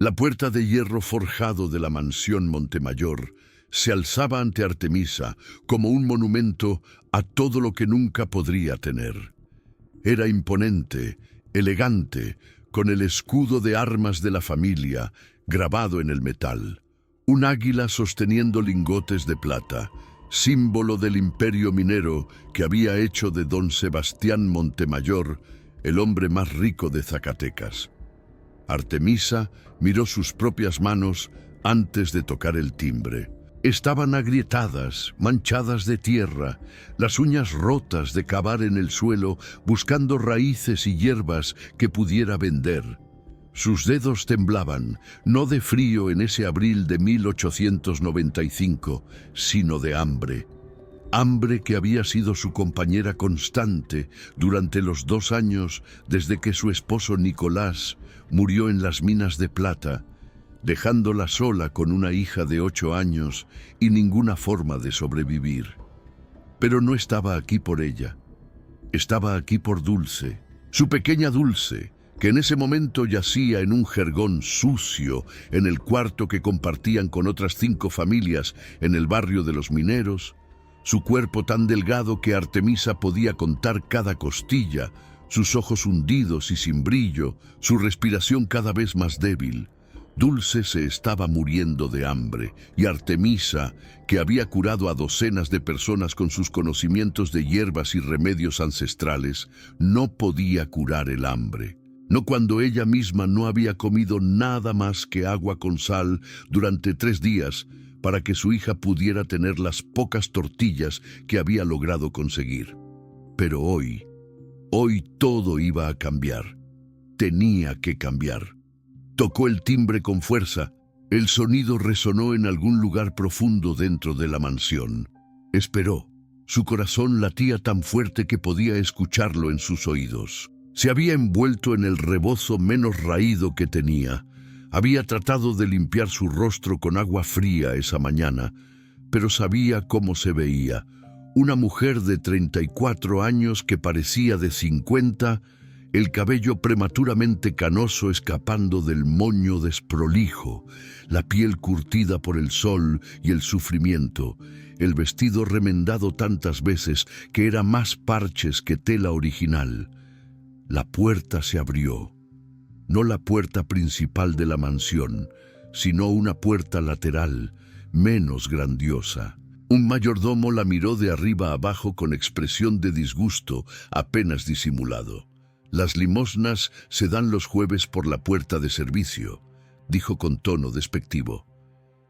La puerta de hierro forjado de la mansión Montemayor se alzaba ante Artemisa como un monumento a todo lo que nunca podría tener. Era imponente, elegante, con el escudo de armas de la familia grabado en el metal. Un águila sosteniendo lingotes de plata, símbolo del imperio minero que había hecho de don Sebastián Montemayor el hombre más rico de Zacatecas. Artemisa miró sus propias manos antes de tocar el timbre. Estaban agrietadas, manchadas de tierra, las uñas rotas de cavar en el suelo buscando raíces y hierbas que pudiera vender. Sus dedos temblaban, no de frío en ese abril de 1895, sino de hambre. Hambre que había sido su compañera constante durante los 2 años desde que su esposo Nicolás murió en las minas de plata, dejándola sola con una hija de 8 años y ninguna forma de sobrevivir. Pero no estaba aquí por ella. Estaba aquí por Dulce, su pequeña Dulce, que en ese momento yacía en un jergón sucio en el cuarto que compartían con otras 5 familias en el barrio de los mineros, su cuerpo tan delgado que Artemisa podía contar cada costilla, sus ojos hundidos y sin brillo, su respiración cada vez más débil. Dulce se estaba muriendo de hambre y Artemisa, que había curado a docenas de personas con sus conocimientos de hierbas y remedios ancestrales, no podía curar el hambre. No cuando ella misma no había comido nada más que agua con sal durante 3 días para que su hija pudiera tener las pocas tortillas que había logrado conseguir. Pero hoy todo iba a cambiar. Tenía que cambiar. Tocó el timbre con fuerza. El sonido resonó en algún lugar profundo dentro de la mansión. Esperó. Su corazón latía tan fuerte que podía escucharlo en sus oídos. Se había envuelto en el rebozo menos raído que tenía. Había tratado de limpiar su rostro con agua fría esa mañana, pero sabía cómo se veía. Una mujer de 34 años que parecía de 50, el cabello prematuramente canoso escapando del moño desprolijo, la piel curtida por el sol y el sufrimiento, el vestido remendado tantas veces que era más parches que tela original. La puerta se abrió. No la puerta principal de la mansión, sino una puerta lateral, menos grandiosa. Un mayordomo la miró de arriba abajo con expresión de disgusto apenas disimulado. «Las limosnas se dan los jueves por la puerta de servicio», dijo con tono despectivo.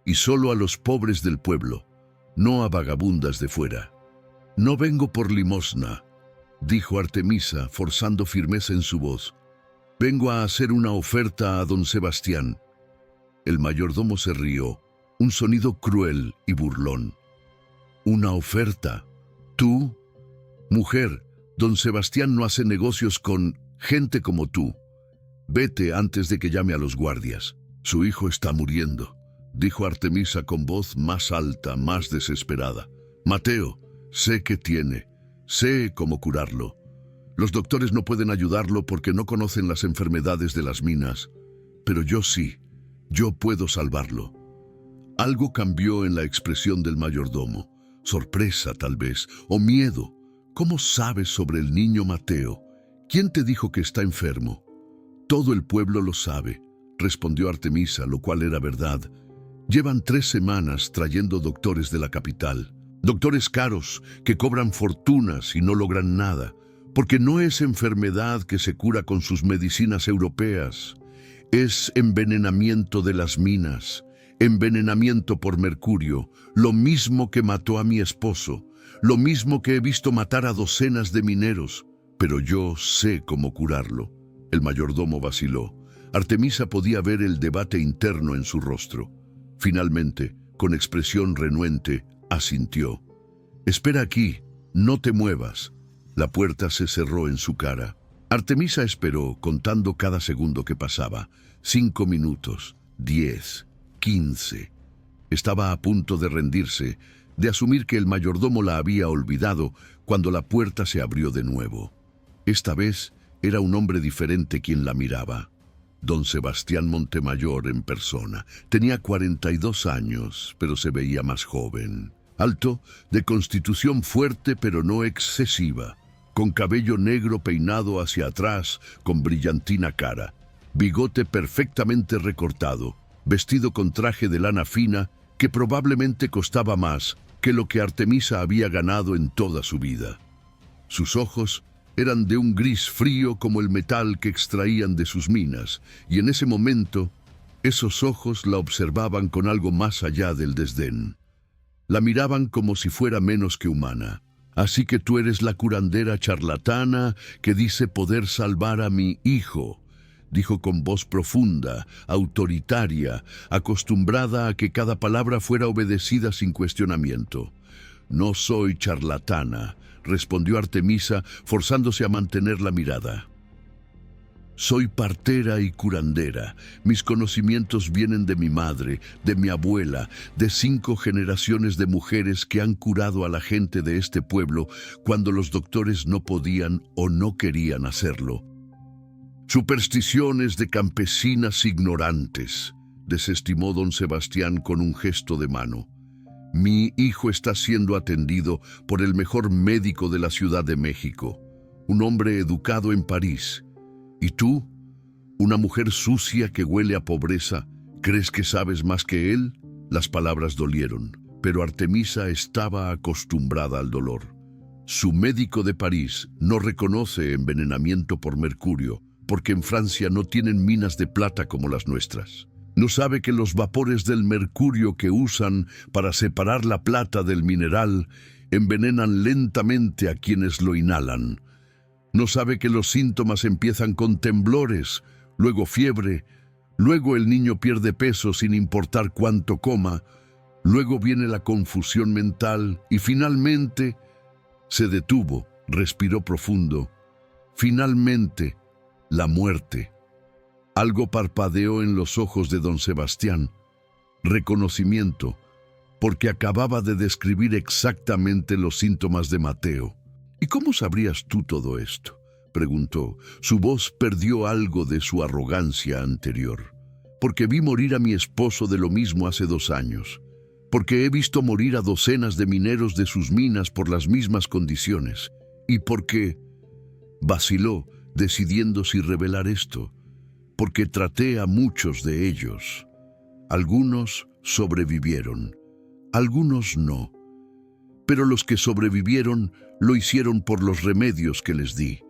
«Y solo a los pobres del pueblo, no a vagabundas de fuera». «No vengo por limosna», dijo Artemisa, forzando firmeza en su voz. «Vengo a hacer una oferta a don Sebastián». El mayordomo se rió, un sonido cruel y burlón. «¿Una oferta? ¿Tú? Mujer, don Sebastián no hace negocios con gente como tú. Vete antes de que llame a los guardias. Su hijo está muriendo», dijo Artemisa con voz más alta, más desesperada. «Mateo, sé qué tiene, sé cómo curarlo. Los doctores no pueden ayudarlo porque no conocen las enfermedades de las minas, pero yo sí, yo puedo salvarlo». Algo cambió en la expresión del mayordomo. Sorpresa, tal vez, o miedo. «¿Cómo sabes sobre el niño Mateo? ¿Quién te dijo que está enfermo?» «Todo el pueblo lo sabe», respondió Artemisa, lo cual era verdad. «Llevan 3 semanas trayendo doctores de la capital. Doctores caros que cobran fortunas y no logran nada, porque no es enfermedad que se cura con sus medicinas europeas. Es envenenamiento de las minas, envenenamiento por mercurio, lo mismo que mató a mi esposo, lo mismo que he visto matar a docenas de mineros, pero yo sé cómo curarlo». El mayordomo vaciló. Artemisa podía ver el debate interno en su rostro. Finalmente, con expresión renuente, asintió. «Espera aquí, no te muevas». La puerta se cerró en su cara. Artemisa esperó, contando cada segundo que pasaba. 5 minutos, 10, 15. Estaba a punto de rendirse, de asumir que el mayordomo la había olvidado, cuando la puerta se abrió de nuevo. Esta vez era un hombre diferente quien la miraba. Don Sebastián Montemayor en persona. Tenía 42 años, pero se veía más joven. Alto, de constitución fuerte pero no excesiva, con cabello negro peinado hacia atrás, con brillantina cara, bigote perfectamente recortado, vestido con traje de lana fina que probablemente costaba más que lo que Artemisa había ganado en toda su vida. Sus ojos eran de un gris frío como el metal que extraían de sus minas, y en ese momento, esos ojos la observaban con algo más allá del desdén. La miraban como si fuera menos que humana. Así que tú eres la curandera charlatana que dice poder salvar a mi hijo, dijo con voz profunda, autoritaria, acostumbrada a que cada palabra fuera obedecida sin cuestionamiento. No soy charlatana, respondió Artemisa, forzándose a mantener la mirada. Soy partera y curandera. Mis conocimientos vienen de mi madre, de mi abuela, de 5 generaciones de mujeres que han curado a la gente de este pueblo cuando los doctores no podían o no querían hacerlo. Supersticiones de campesinas ignorantes, desestimó don Sebastián con un gesto de mano. Mi hijo está siendo atendido por el mejor médico de la Ciudad de México, un hombre educado en París. ¿Y tú, una mujer sucia que huele a pobreza, crees que sabes más que él? Las palabras dolieron, pero Artemisa estaba acostumbrada al dolor. Su médico de París no reconoce envenenamiento por mercurio, porque en Francia no tienen minas de plata como las nuestras. No sabe que los vapores del mercurio que usan para separar la plata del mineral envenenan lentamente a quienes lo inhalan. No sabe que los síntomas empiezan con temblores, luego fiebre, luego el niño pierde peso sin importar cuánto coma, luego viene la confusión mental y finalmente se detuvo, respiró profundo. Finalmente, la muerte. Algo parpadeó en los ojos de don Sebastián. Reconocimiento, porque acababa de describir exactamente los síntomas de Mateo. ¿Y cómo sabrías tú todo esto?, preguntó. Su voz perdió algo de su arrogancia anterior. Porque vi morir a mi esposo de lo mismo hace 2 años. Porque he visto morir a docenas de mineros de sus minas por las mismas condiciones. Y porque vaciló, decidiendo si revelar esto. Porque traté a muchos de ellos. Algunos sobrevivieron, algunos no. Pero los que sobrevivieron lo hicieron por los remedios que les di.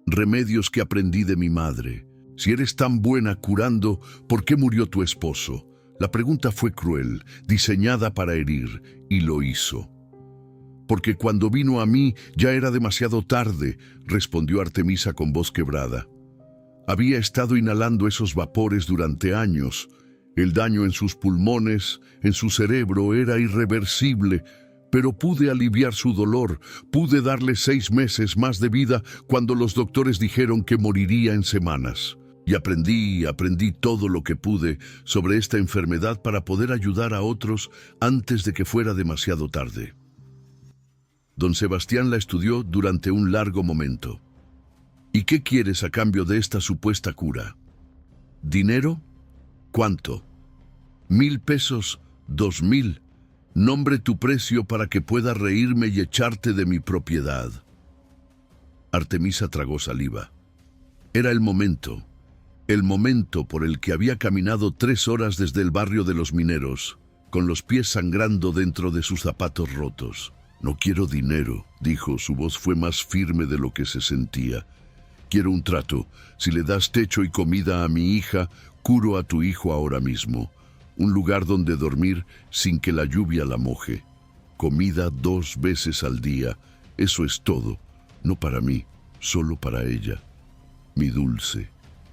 Remedios que aprendí de mi madre. Si eres tan buena curando, ¿por qué murió tu esposo? La pregunta fue cruel, diseñada para herir, y lo hizo. Porque cuando vino a mí ya era demasiado tarde, respondió Artemisa con voz quebrada. Había estado inhalando esos vapores durante años. El daño en sus pulmones, en su cerebro, era irreversible, pero pude aliviar su dolor, pude darle 6 meses más de vida cuando los doctores dijeron que moriría en semanas. Y aprendí todo lo que pude sobre esta enfermedad para poder ayudar a otros antes de que fuera demasiado tarde. Don Sebastián la estudió durante un largo momento. ¿Y qué quieres a cambio de esta supuesta cura? ¿Dinero? ¿Cuánto? 1,000 pesos, 2,000. Nombre tu precio para que pueda reírme y echarte de mi propiedad. Artemisa tragó saliva. Era el momento por el que había caminado 3 horas desde el barrio de los mineros, con los pies sangrando dentro de sus zapatos rotos. No quiero dinero, dijo, su voz fue más firme de lo que se sentía. Quiero un trato. Si le das techo y comida a mi hija, curo a tu hijo ahora mismo. Un lugar donde dormir sin que la lluvia la moje. Comida 2 veces al día. Eso es todo. No para mí, solo para ella. Mi dulce.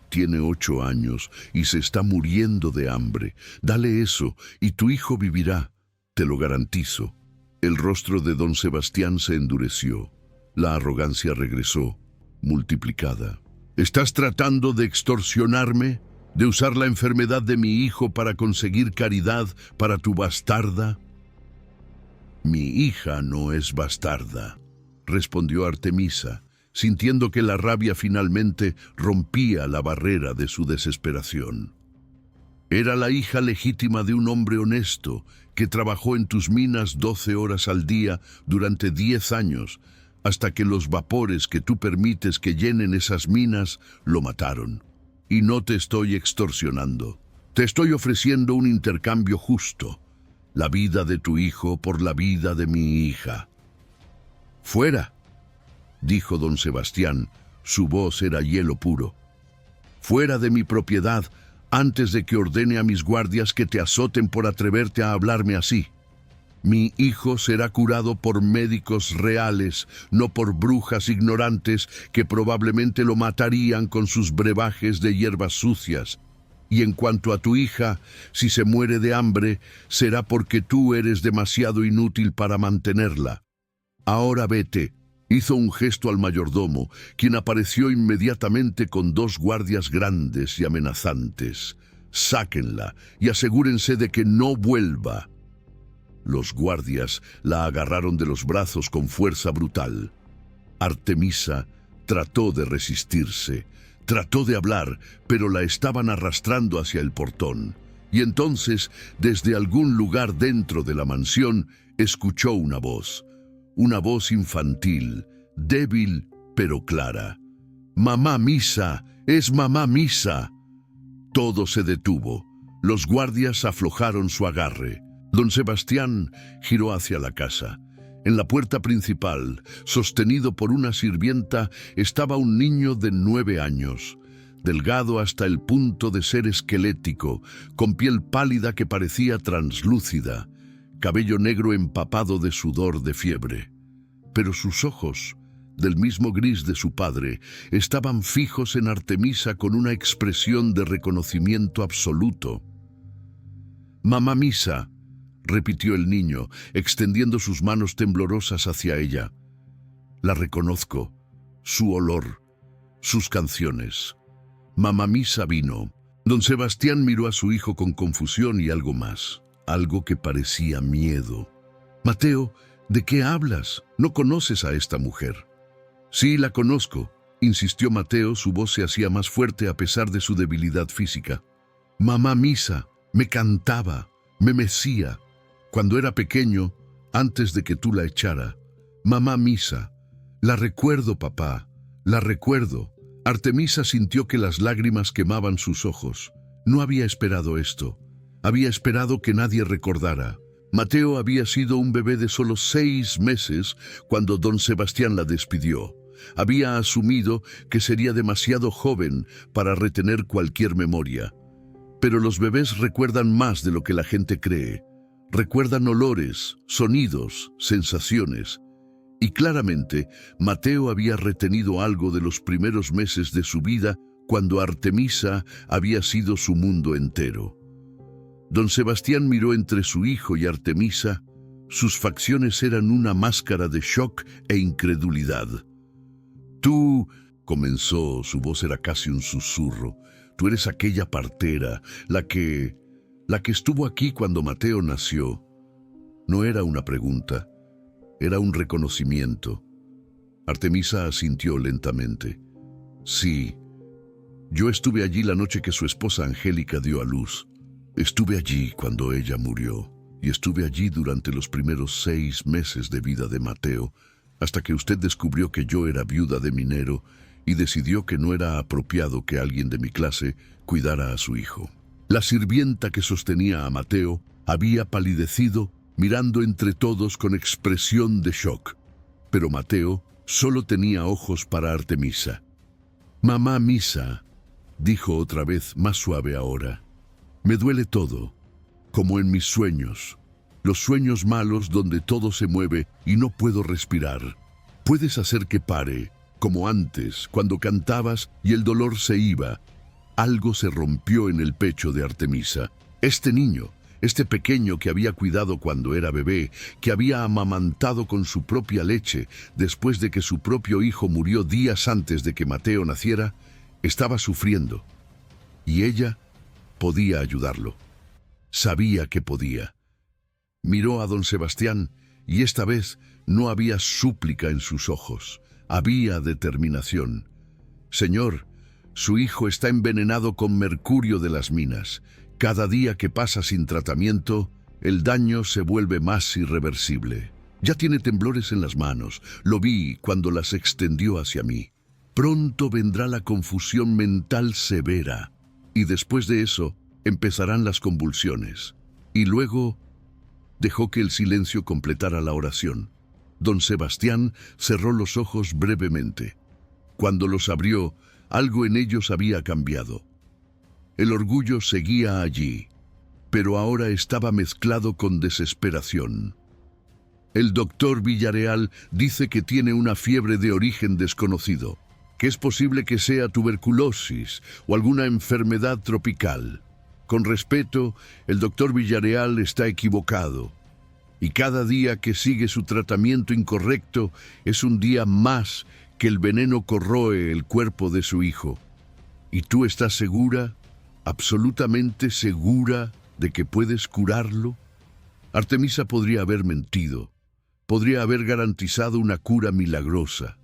Tiene 8 años y se está muriendo de hambre. Dale eso y tu hijo vivirá. Te lo garantizo. El rostro de don Sebastián se endureció. La arrogancia regresó, multiplicada. ¿Estás tratando de extorsionarme? ¿De usar la enfermedad de mi hijo para conseguir caridad para tu bastarda? Mi hija no es bastarda, respondió Artemisa, sintiendo que la rabia finalmente rompía la barrera de su desesperación. Era la hija legítima de un hombre honesto que trabajó en tus minas 12 horas al día durante 10 años, hasta que los vapores que tú permites que llenen esas minas lo mataron. Y no te estoy extorsionando. Te estoy ofreciendo un intercambio justo, la vida de tu hijo por la vida de mi hija. «Fuera», dijo don Sebastián, su voz era hielo puro. «Fuera de mi propiedad antes de que ordene a mis guardias que te azoten por atreverte a hablarme así. Mi hijo será curado por médicos reales, no por brujas ignorantes que probablemente lo matarían con sus brebajes de hierbas sucias. Y en cuanto a tu hija, si se muere de hambre, será porque tú eres demasiado inútil para mantenerla. Ahora vete». Hizo un gesto al mayordomo, quien apareció inmediatamente con 2 guardias grandes y amenazantes. «Sáquenla y asegúrense de que no vuelva». Los guardias la agarraron de los brazos con fuerza brutal. Artemisa trató de resistirse, trató de hablar, pero la estaban arrastrando hacia el portón. Y entonces, desde algún lugar dentro de la mansión, escuchó una voz infantil, débil pero clara. «Mamá Misa, es mamá Misa». Todo se detuvo. Los guardias aflojaron su agarre. Don Sebastián giró hacia la casa. En la puerta principal, sostenido por una sirvienta, estaba un niño de 9 años, delgado hasta el punto de ser esquelético, con piel pálida que parecía translúcida, cabello negro empapado de sudor de fiebre. Pero sus ojos, del mismo gris de su padre, estaban fijos en Artemisa con una expresión de reconocimiento absoluto. «Mamá Misa», repitió el niño, extendiendo sus manos temblorosas hacia ella. «La reconozco, su olor, sus canciones. Mamá Misa vino». Don Sebastián miró a su hijo con confusión y algo más, algo que parecía miedo. «Mateo, ¿de qué hablas? ¿No conoces a esta mujer?» «Sí, la conozco», insistió Mateo, su voz se hacía más fuerte a pesar de su debilidad física. «Mamá Misa me cantaba, me mecía. Cuando era pequeño, antes de que tú la echara. Mamá Misa. La recuerdo, papá, la recuerdo». Artemisa sintió que las lágrimas quemaban sus ojos. No había esperado esto. Había esperado que nadie recordara. Mateo había sido un bebé de solo 6 meses cuando don Sebastián la despidió. Había asumido que sería demasiado joven para retener cualquier memoria. Pero los bebés recuerdan más de lo que la gente cree. Recuerdan olores, sonidos, sensaciones. Y claramente, Mateo había retenido algo de los primeros meses de su vida cuando Artemisa había sido su mundo entero. Don Sebastián miró entre su hijo y Artemisa. Sus facciones eran una máscara de shock e incredulidad. «Tú», comenzó, su voz era casi un susurro, «tú eres aquella partera, la que estuvo aquí cuando Mateo nació». No era una pregunta, era un reconocimiento. Artemisa asintió lentamente. «Sí, yo estuve allí la noche que su esposa Angélica dio a luz. Estuve allí cuando ella murió, y estuve allí durante los primeros 6 meses de vida de Mateo, hasta que usted descubrió que yo era viuda de minero y decidió que no era apropiado que alguien de mi clase cuidara a su hijo». La sirvienta que sostenía a Mateo había palidecido, mirando entre todos con expresión de shock. Pero Mateo solo tenía ojos para Artemisa. «Mamá Misa», dijo otra vez, más suave ahora, «me duele todo, como en mis sueños, los sueños malos donde todo se mueve y no puedo respirar. Puedes hacer que pare, como antes, cuando cantabas y el dolor se iba». Algo se rompió en el pecho de Artemisa. Este niño, este pequeño que había cuidado cuando era bebé, que había amamantado con su propia leche después de que su propio hijo murió días antes de que Mateo naciera, estaba sufriendo. Y ella podía ayudarlo. Sabía que podía. Miró a don Sebastián y esta vez no había súplica en sus ojos. había determinación. Señor, su hijo está envenenado con mercurio de las minas. Cada día que pasa sin tratamiento, el daño se vuelve más irreversible. Ya tiene temblores en las manos. Lo vi cuando las extendió hacia mí. Pronto vendrá la confusión mental severa. Y después de eso, empezarán las convulsiones. Y luego dejó que el silencio completara la oración. Don Sebastián cerró los ojos brevemente. Cuando los abrió, algo en ellos había cambiado. El orgullo seguía allí, pero ahora estaba mezclado con desesperación. El doctor Villarreal dice que tiene una fiebre de origen desconocido, que es posible que sea tuberculosis o alguna enfermedad tropical. Con respeto, el doctor Villarreal está equivocado, y cada día que sigue su tratamiento incorrecto es un día más que el veneno corroe el cuerpo de su hijo. ¿Y tú estás segura, absolutamente segura, de que puedes curarlo? Artemisa podría haber mentido, podría haber garantizado una cura milagrosa,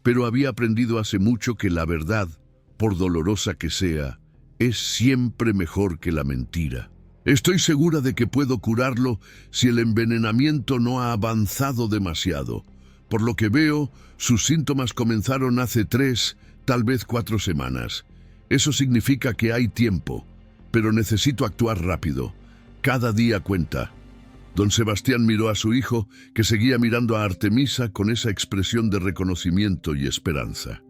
pero había aprendido hace mucho que la verdad, por dolorosa que sea, es siempre mejor que la mentira. Estoy segura de que puedo curarlo si el envenenamiento no ha avanzado demasiado. Por lo que veo, sus síntomas comenzaron hace 3, tal vez 4 semanas. Eso significa que hay tiempo, pero necesito actuar rápido. Cada día cuenta. Don Sebastián miró a su hijo, que seguía mirando a Artemisa con esa expresión de reconocimiento y esperanza.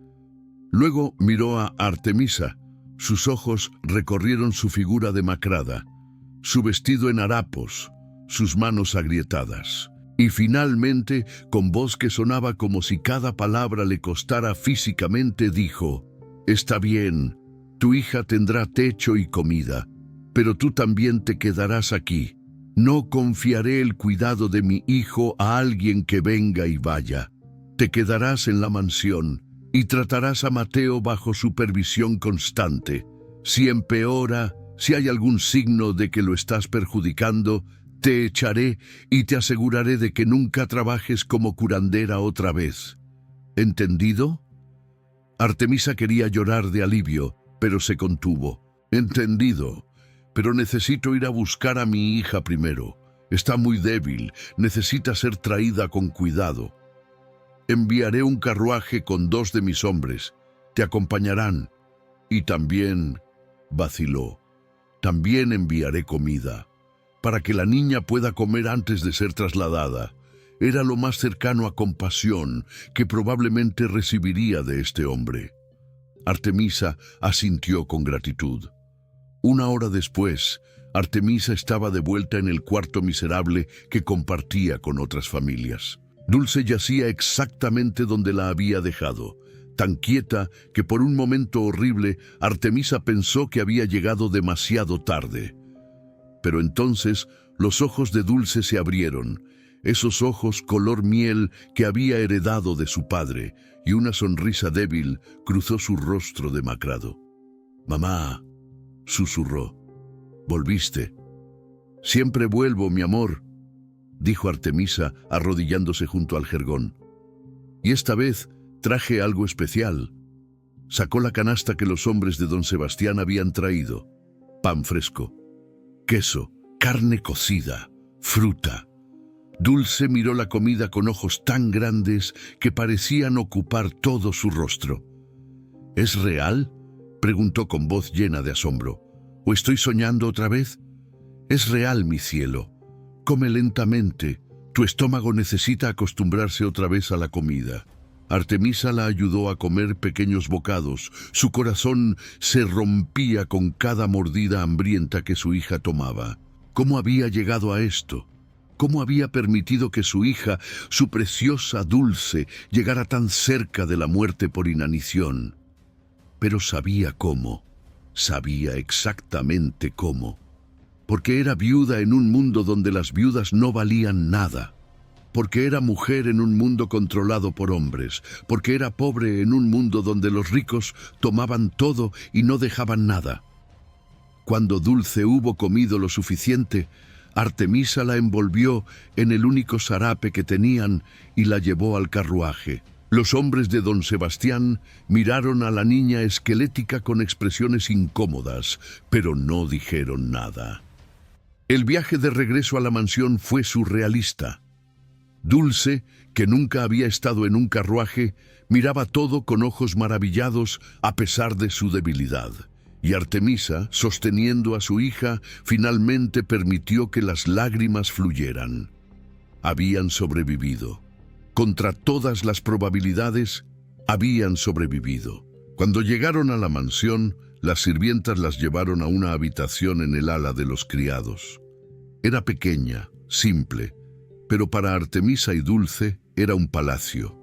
Luego miró a Artemisa. Sus ojos recorrieron su figura demacrada, su vestido en harapos, sus manos agrietadas. Y finalmente, con voz que sonaba como si cada palabra le costara físicamente, dijo: «Está bien, tu hija tendrá techo y comida, pero tú también te quedarás aquí. No confiaré el cuidado de mi hijo a alguien que venga y vaya. Te quedarás en la mansión y tratarás a Mateo bajo supervisión constante. Si empeora, si hay algún signo de que lo estás perjudicando, te echaré y te aseguraré de que nunca trabajes como curandera otra vez. ¿Entendido?» Artemisa quería llorar de alivio, pero se contuvo. «Entendido, pero necesito ir a buscar a mi hija primero. Está muy débil, necesita ser traída con cuidado. Enviaré un carruaje con 2 de mis hombres. Te acompañarán. Y también», vaciló, «también enviaré comida, para que la niña pueda comer antes de ser trasladada». Era lo más cercano a compasión que probablemente recibiría de este hombre. Artemisa asintió con gratitud. 1 hora después, Artemisa estaba de vuelta en el cuarto miserable que compartía con otras familias. Dulce yacía exactamente donde la había dejado, tan quieta que por un momento horrible Artemisa pensó que había llegado demasiado tarde. Pero entonces los ojos de Dulce se abrieron, esos ojos color miel que había heredado de su padre, y una sonrisa débil cruzó su rostro demacrado. «Mamá», susurró, «volviste». «Siempre vuelvo, mi amor», dijo Artemisa, arrodillándose junto al jergón. «Y esta vez traje algo especial». Sacó la canasta que los hombres de don Sebastián habían traído. Pan fresco, queso, carne cocida, fruta. Dulce miró la comida con ojos tan grandes que parecían ocupar todo su rostro. «¿Es real?», preguntó con voz llena de asombro. «¿O estoy soñando otra vez?». «Es real, mi cielo. Come lentamente. Tu estómago necesita acostumbrarse otra vez a la comida». Artemisa la ayudó a comer pequeños bocados. Su corazón se rompía con cada mordida hambrienta que su hija tomaba. ¿Cómo había llegado a esto? ¿Cómo había permitido que su hija, su preciosa Dulce, llegara tan cerca de la muerte por inanición? Pero sabía cómo, sabía exactamente cómo. Porque era viuda en un mundo donde las viudas no valían nada. Porque era mujer en un mundo controlado por hombres. Porque era pobre en un mundo donde los ricos tomaban todo y no dejaban nada. Cuando Dulce hubo comido lo suficiente, Artemisa la envolvió en el único sarape que tenían y la llevó al carruaje. Los hombres de don Sebastián miraron a la niña esquelética con expresiones incómodas, pero no dijeron nada. El viaje de regreso a la mansión fue surrealista. Dulce, que nunca había estado en un carruaje, miraba todo con ojos maravillados a pesar de su debilidad. Y Artemisa, sosteniendo a su hija, finalmente permitió que las lágrimas fluyeran. Habían sobrevivido. Contra todas las probabilidades, habían sobrevivido. Cuando llegaron a la mansión, las sirvientas las llevaron a una habitación en el ala de los criados. Era pequeña, simple, pero para Artemisa y Dulce era un palacio.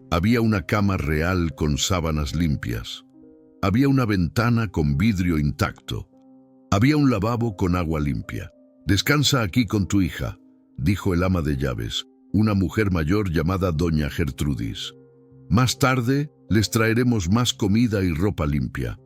Había una cama real con sábanas limpias. Había una ventana con vidrio intacto. Había un lavabo con agua limpia. «Descansa aquí con tu hija», dijo el ama de llaves, una mujer mayor llamada doña Gertrudis. «Más tarde les traeremos más comida y ropa limpia.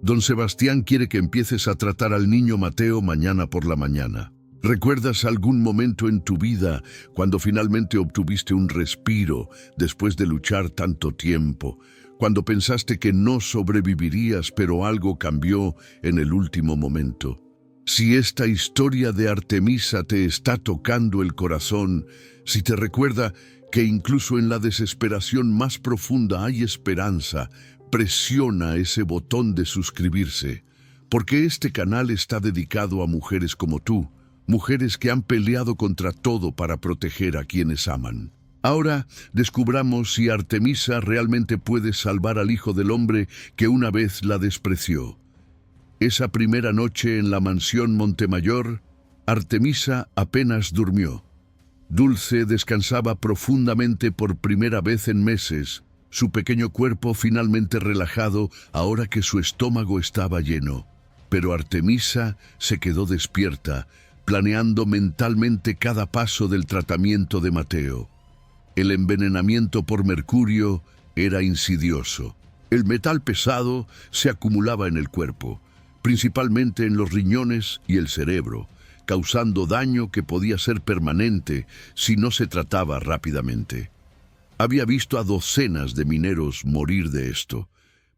Don Sebastián quiere que empieces a tratar al niño Mateo mañana por la mañana. ¿Recuerdas algún momento en tu vida cuando finalmente obtuviste un respiro después de luchar tanto tiempo? Cuando pensaste que no sobrevivirías, pero algo cambió en el último momento. Si esta historia de Artemisa te está tocando el corazón, si te recuerda que incluso en la desesperación más profunda hay esperanza, presiona ese botón de suscribirse, porque este canal está dedicado a mujeres como tú, mujeres que han peleado contra todo para proteger a quienes aman. Ahora descubramos si Artemisa realmente puede salvar al hijo del hombre que una vez la despreció. Esa primera noche en la mansión Montemayor, Artemisa apenas durmió. Dulce descansaba profundamente por primera vez en meses, su pequeño cuerpo finalmente relajado ahora que su estómago estaba lleno. Pero Artemisa se quedó despierta, planeando mentalmente cada paso del tratamiento de Mateo. El envenenamiento por mercurio era insidioso. El metal pesado se acumulaba en el cuerpo, principalmente en los riñones y el cerebro, causando daño que podía ser permanente si no se trataba rápidamente. Había visto a docenas de mineros morir de esto,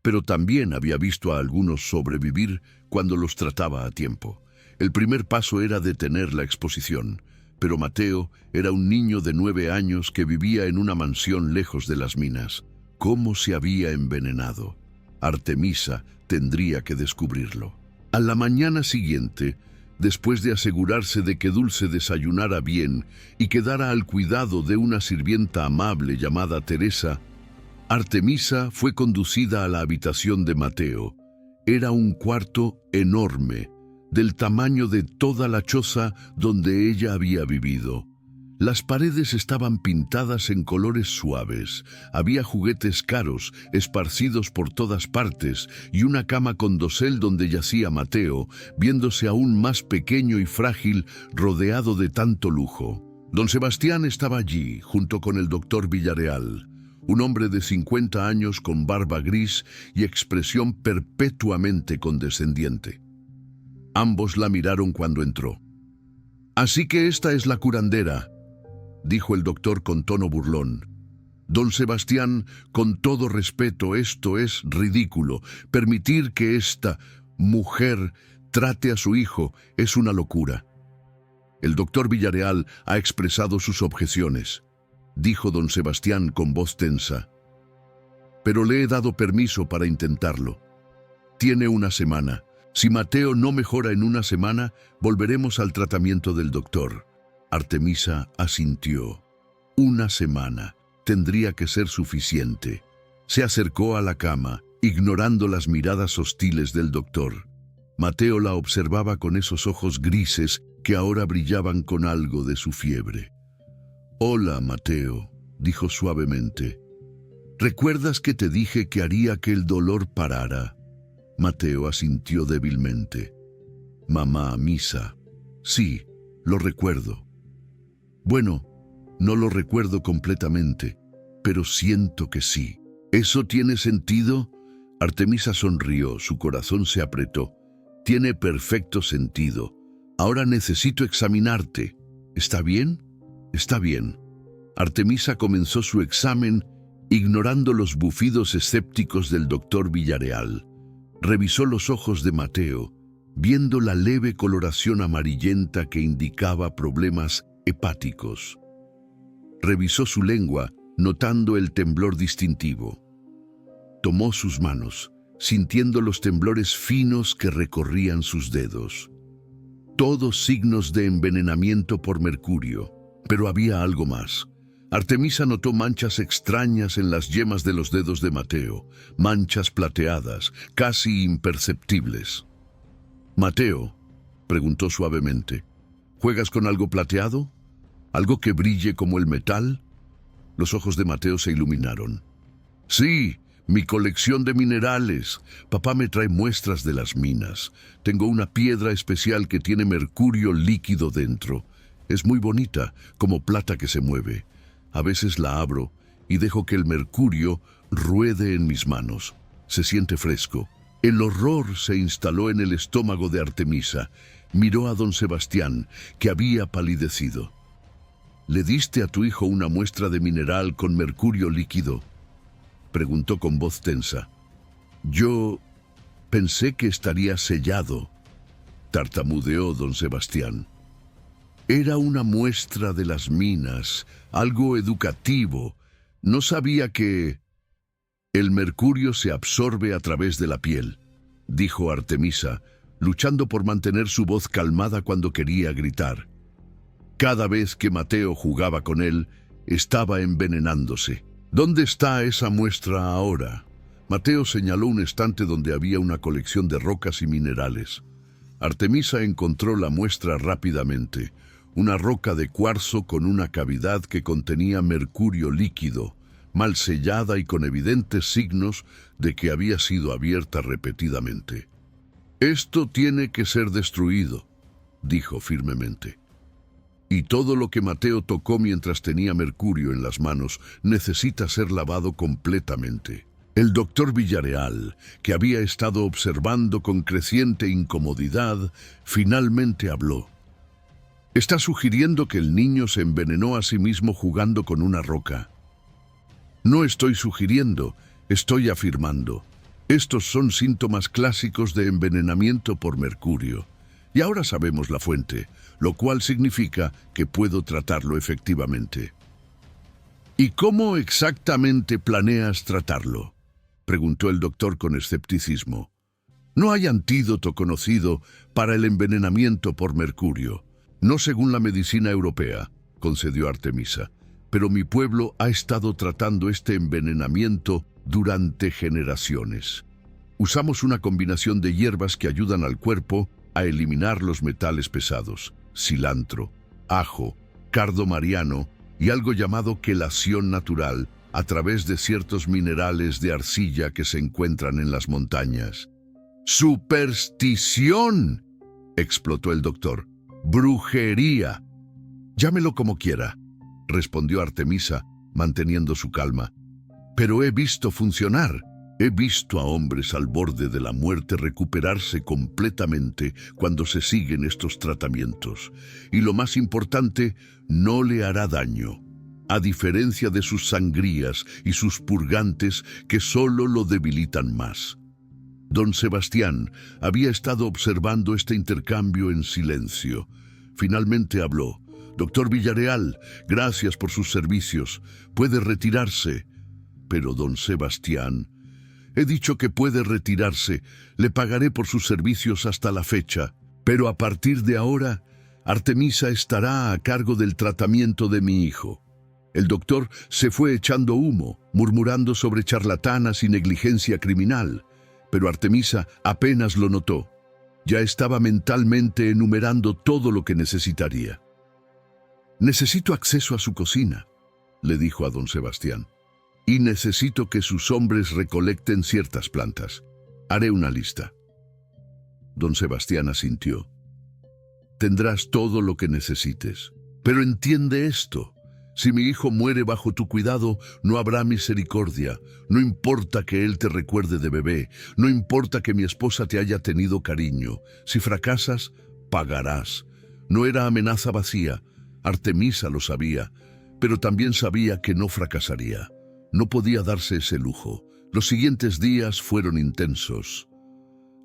pero también había visto a algunos sobrevivir cuando los trataba a tiempo. El primer paso era detener la exposición, pero Mateo era un niño de 9 años que vivía en una mansión lejos de las minas. ¿Cómo se había envenenado? Artemisa tendría que descubrirlo. A la mañana siguiente, después de asegurarse de que Dulce desayunara bien y quedara al cuidado de una sirvienta amable llamada Teresa, Artemisa fue conducida a la habitación de Mateo. Era un cuarto enorme, del tamaño de toda la choza donde ella había vivido. Las paredes estaban pintadas en colores suaves, había juguetes caros esparcidos por todas partes y una cama con dosel donde yacía Mateo, viéndose aún más pequeño y frágil, rodeado de tanto lujo. Don Sebastián estaba allí, junto con el doctor Villarreal, un hombre de 50 años con barba gris y expresión perpetuamente condescendiente. Ambos la miraron cuando entró. «Así que esta es la curandera», dijo el doctor con tono burlón. «Don Sebastián, con todo respeto, esto es ridículo. Permitir que esta mujer trate a su hijo es una locura». «El doctor Villarreal ha expresado sus objeciones», dijo don Sebastián con voz tensa. «Pero le he dado permiso para intentarlo. Tiene una semana. Si Mateo no mejora en una semana, volveremos al tratamiento del doctor». Artemisa asintió. Una semana tendría que ser suficiente. Se acercó a la cama, ignorando las miradas hostiles del doctor. Mateo la observaba con esos ojos grises que ahora brillaban con algo de su fiebre. «Hola, Mateo», dijo suavemente. «¿Recuerdas que te dije que haría que el dolor parara?» Mateo asintió débilmente. «Mamá Misa. Sí, lo recuerdo». «Bueno, no lo recuerdo completamente, pero siento que sí». «¿Eso tiene sentido?» Artemisa sonrió, su corazón se apretó. «Tiene perfecto sentido. Ahora necesito examinarte. ¿Está bien?» «Está bien». Artemisa comenzó su examen Ignorando los bufidos escépticos del doctor Villareal, revisó los ojos de Mateo, viendo la leve coloración amarillenta que indicaba problemas hepáticos. Revisó su lengua, notando el temblor distintivo. Tomó sus manos, sintiendo los temblores finos que recorrían sus dedos. Todos signos de envenenamiento por mercurio, pero había algo más. Artemisa notó manchas extrañas en las yemas de los dedos de Mateo, manchas plateadas, casi imperceptibles. «Mateo», preguntó suavemente, «¿juegas con algo plateado? ¿Algo que brille como el metal?» Los ojos de Mateo se iluminaron. «Sí, mi colección de minerales. Papá me trae muestras de las minas. Tengo una piedra especial que tiene mercurio líquido dentro. Es muy bonita, como plata que se mueve. A veces la abro y dejo que el mercurio ruede en mis manos. Se siente fresco». El horror se instaló en el estómago de Artemisa. Miró a don Sebastián, que había palidecido. «¿Le diste a tu hijo una muestra de mineral con mercurio líquido?», preguntó con voz tensa. «Yo pensé que estaría sellado», tartamudeó don Sebastián. «Era una muestra de las minas, algo educativo. No sabía que...» «El mercurio se absorbe a través de la piel», dijo Artemisa, luchando por mantener su voz calmada cuando quería gritar. Cada vez que Mateo jugaba con él, estaba envenenándose. «¿Dónde está esa muestra ahora?». Mateo señaló un estante donde había una colección de rocas y minerales. Artemisa encontró la muestra rápidamente, una roca de cuarzo con una cavidad que contenía mercurio líquido, mal sellada y con evidentes signos de que había sido abierta repetidamente. «Esto tiene que ser destruido», dijo firmemente. «Y todo lo que Mateo tocó mientras tenía mercurio en las manos necesita ser lavado completamente». El doctor Villareal, que había estado observando con creciente incomodidad, finalmente habló. «¿Está sugiriendo que el niño se envenenó a sí mismo jugando con una roca?». «No estoy sugiriendo, estoy afirmando. Estos son síntomas clásicos de envenenamiento por mercurio. Y ahora sabemos la fuente, lo cual significa que puedo tratarlo efectivamente». «¿Y cómo exactamente planeas tratarlo?», preguntó el doctor con escepticismo. «No hay antídoto conocido para el envenenamiento por mercurio, no según la medicina europea», concedió Artemisa. «Pero mi pueblo ha estado tratando este envenenamiento durante generaciones. Usamos una combinación de hierbas que ayudan al cuerpo a eliminar los metales pesados: cilantro, ajo, cardo mariano y algo llamado quelación natural a través de ciertos minerales de arcilla que se encuentran en las montañas». «¡Superstición!», explotó el doctor. «¡Brujería!». «Llámelo como quiera», respondió Artemisa, manteniendo su calma. «Pero he visto funcionar. He visto a hombres al borde de la muerte recuperarse completamente cuando se siguen estos tratamientos. Y lo más importante, no le hará daño, a diferencia de sus sangrías y sus purgantes que solo lo debilitan más». Don Sebastián había estado observando este intercambio en silencio. Finalmente habló. «Doctor Villareal, gracias por sus servicios. Puede retirarse». «Pero, don Sebastián, he dicho que puede retirarse. Le pagaré por sus servicios hasta la fecha. Pero a partir de ahora, Artemisa estará a cargo del tratamiento de mi hijo». El doctor se fue echando humo, murmurando sobre charlatanas y negligencia criminal. Pero Artemisa apenas lo notó. Ya estaba mentalmente enumerando todo lo que necesitaría. «Necesito acceso a su cocina», le dijo a don Sebastián. «Y necesito que sus hombres recolecten ciertas plantas. Haré una lista». Don Sebastián asintió. «Tendrás todo lo que necesites. Pero entiende esto. Si mi hijo muere bajo tu cuidado, no habrá misericordia. No importa que él te recuerde de bebé. No importa que mi esposa te haya tenido cariño. Si fracasas, pagarás». No era amenaza vacía. Artemisa lo sabía, pero también sabía que no fracasaría. No podía darse ese lujo. Los siguientes días fueron intensos.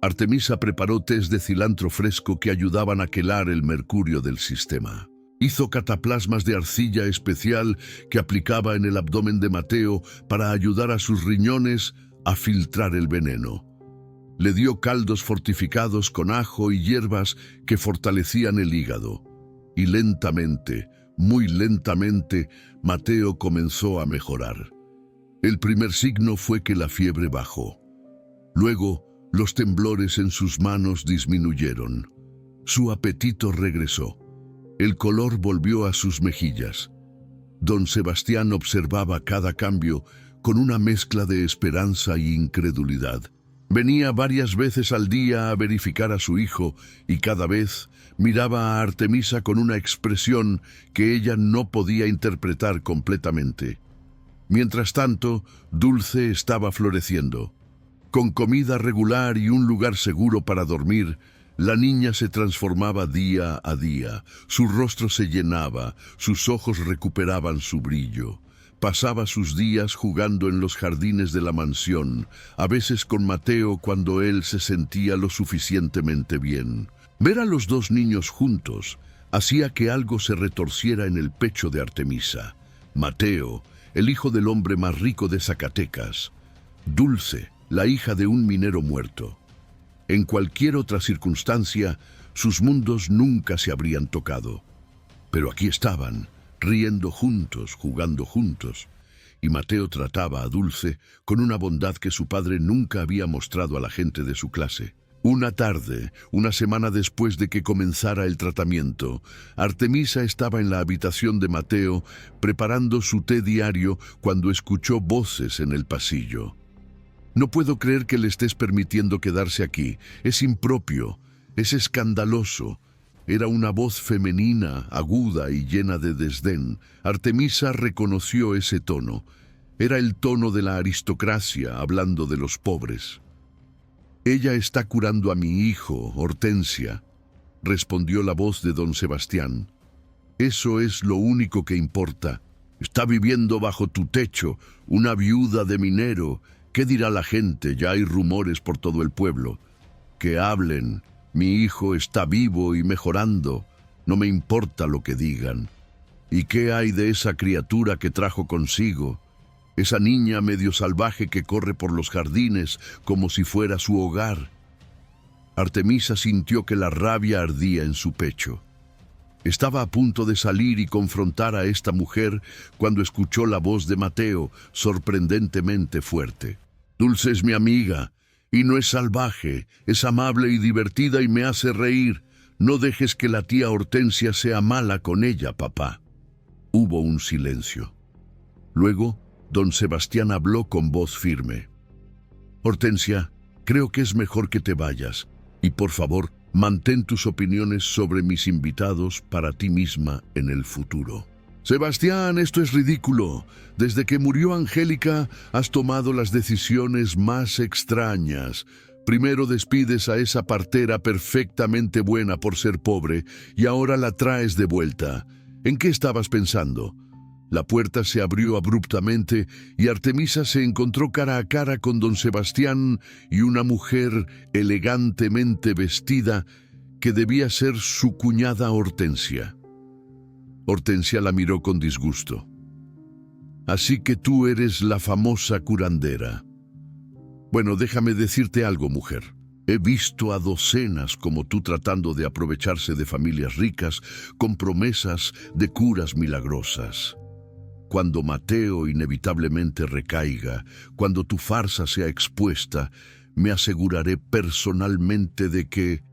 Artemisa preparó tés de cilantro fresco que ayudaban a quelar el mercurio del sistema. Hizo cataplasmas de arcilla especial que aplicaba en el abdomen de Mateo para ayudar a sus riñones a filtrar el veneno. Le dio caldos fortificados con ajo y hierbas que fortalecían el hígado. Y lentamente, muy lentamente, Mateo comenzó a mejorar. El primer signo fue que la fiebre bajó. Luego, los temblores en sus manos disminuyeron. Su apetito regresó. El color volvió a sus mejillas. Don Sebastián observaba cada cambio con una mezcla de esperanza y incredulidad. Venía varias veces al día a verificar a su hijo y cada vez miraba a Artemisa con una expresión que ella no podía interpretar completamente. Mientras tanto, Dulce estaba floreciendo. Con comida regular y un lugar seguro para dormir, la niña se transformaba día a día. Su rostro se llenaba, sus ojos recuperaban su brillo. Pasaba sus días jugando en los jardines de la mansión, a veces con Mateo cuando él se sentía lo suficientemente bien. Ver a los dos niños juntos hacía que algo se retorciera en el pecho de Artemisa. Mateo, el hijo del hombre más rico de Zacatecas. Dulce, la hija de un minero muerto. En cualquier otra circunstancia, sus mundos nunca se habrían tocado. Pero aquí estaban, riendo juntos, jugando juntos. Y Mateo trataba a Dulce con una bondad que su padre nunca había mostrado a la gente de su clase. Una tarde, una semana después de que comenzara el tratamiento, Artemisa estaba en la habitación de Mateo preparando su té diario cuando escuchó voces en el pasillo. «No puedo creer que le estés permitiendo quedarse aquí. Es impropio, es escandaloso». Era una voz femenina, aguda y llena de desdén. Artemisa reconoció ese tono. Era el tono de la aristocracia hablando de los pobres. «Ella está curando a mi hijo, Hortensia», respondió la voz de don Sebastián. «Eso es lo único que importa. Está viviendo bajo tu techo, una viuda de minero. ¿Qué dirá la gente? Ya hay rumores por todo el pueblo. Que hablen. Mi hijo está vivo y mejorando. No me importa lo que digan. ¿Y qué hay de esa criatura que trajo consigo? Esa niña medio salvaje que corre por los jardines como si fuera su hogar». Artemisa sintió que la rabia ardía en su pecho. Estaba a punto de salir y confrontar a esta mujer cuando escuchó la voz de Mateo, sorprendentemente fuerte. «Dulce es mi amiga, y no es salvaje, es amable y divertida y me hace reír. No dejes que la tía Hortensia sea mala con ella, papá». Hubo un silencio. Luego, don Sebastián habló con voz firme. «Hortensia, creo que es mejor que te vayas, y por favor, mantén tus opiniones sobre mis invitados para ti misma en el futuro». «Sebastián, esto es ridículo. Desde que murió Angélica, has tomado las decisiones más extrañas. Primero despides a esa partera perfectamente buena por ser pobre, y ahora la traes de vuelta. ¿En qué estabas pensando?». La puerta se abrió abruptamente y Artemisa se encontró cara a cara con don Sebastián y una mujer elegantemente vestida que debía ser su cuñada Hortensia. Hortensia la miró con disgusto. «Así que tú eres la famosa curandera. Bueno, déjame decirte algo, mujer. He visto a docenas como tú tratando de aprovecharse de familias ricas con promesas de curas milagrosas. Cuando Mateo inevitablemente recaiga, cuando tu farsa sea expuesta, me aseguraré personalmente de que...»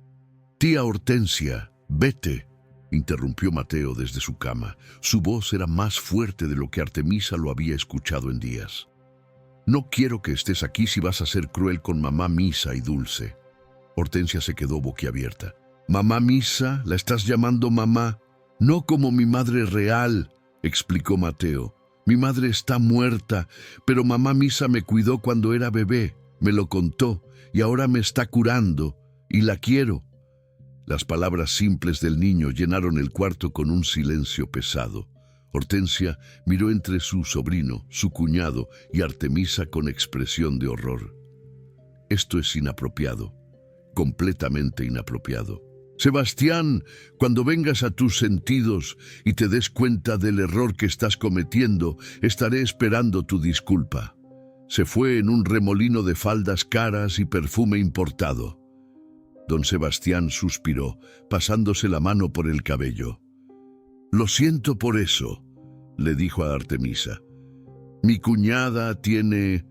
«Tía Hortensia, vete», interrumpió Mateo desde su cama. Su voz era más fuerte de lo que Artemisa lo había escuchado en días. «No quiero que estés aquí si vas a ser cruel con mamá Misa y Dulce». Hortensia se quedó boquiabierta. «¿Mamá Misa? ¿La estás llamando mamá?» «No como mi madre real», explicó Mateo. «Mi madre está muerta, pero mamá Misa me cuidó cuando era bebé, me lo contó, y ahora me está curando, y la quiero». Las palabras simples del niño llenaron el cuarto con un silencio pesado. Hortensia miró entre su sobrino, su cuñado y Artemisa con expresión de horror. Esto es inapropiado, completamente inapropiado. Sebastián, cuando vengas a tus sentidos y te des cuenta del error que estás cometiendo, estaré esperando tu disculpa. Se fue en un remolino de faldas caras y perfume importado. Don Sebastián suspiró, pasándose la mano por el cabello. Lo siento por eso, le dijo a Artemisa. Mi cuñada tiene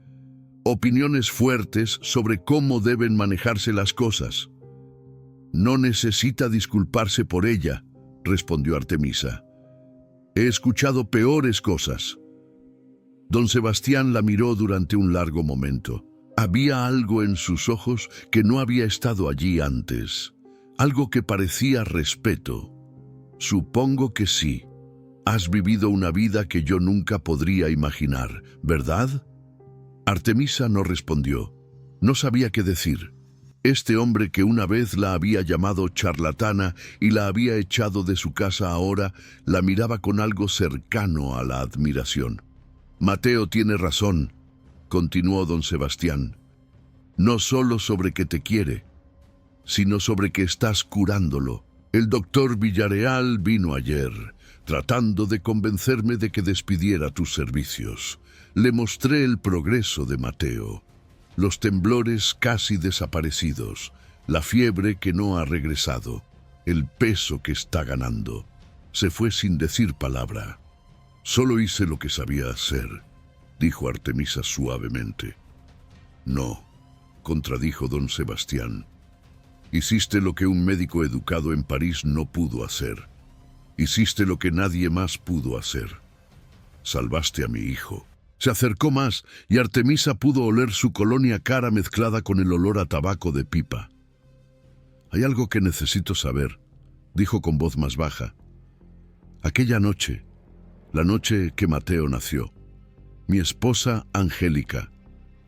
opiniones fuertes sobre cómo deben manejarse las cosas. No necesita disculparse por ella, respondió Artemisa. He escuchado peores cosas. Don Sebastián la miró durante un largo momento. Había algo en sus ojos que no había estado allí antes, algo que parecía respeto. Supongo que sí. Has vivido una vida que yo nunca podría imaginar, ¿verdad? Artemisa no respondió. No sabía qué decir. Este hombre que una vez la había llamado charlatana y la había echado de su casa ahora, la miraba con algo cercano a la admiración. Mateo tiene razón, continuó don Sebastián. No solo sobre que te quiere, sino sobre que estás curándolo. El doctor Villarreal vino ayer, tratando de convencerme de que despidiera tus servicios. Le mostré el progreso de Mateo. Los temblores casi desaparecidos, la fiebre que no ha regresado, el peso que está ganando. Se fue sin decir palabra. Solo hice lo que sabía hacer, dijo Artemisa suavemente. No, contradijo don Sebastián. Hiciste lo que un médico educado en París no pudo hacer. Hiciste lo que nadie más pudo hacer. Salvaste a mi hijo. Se acercó más y Artemisa pudo oler su colonia cara mezclada con el olor a tabaco de pipa. Hay algo que necesito saber, dijo con voz más baja. Aquella noche, la noche que Mateo nació, mi esposa Angélica,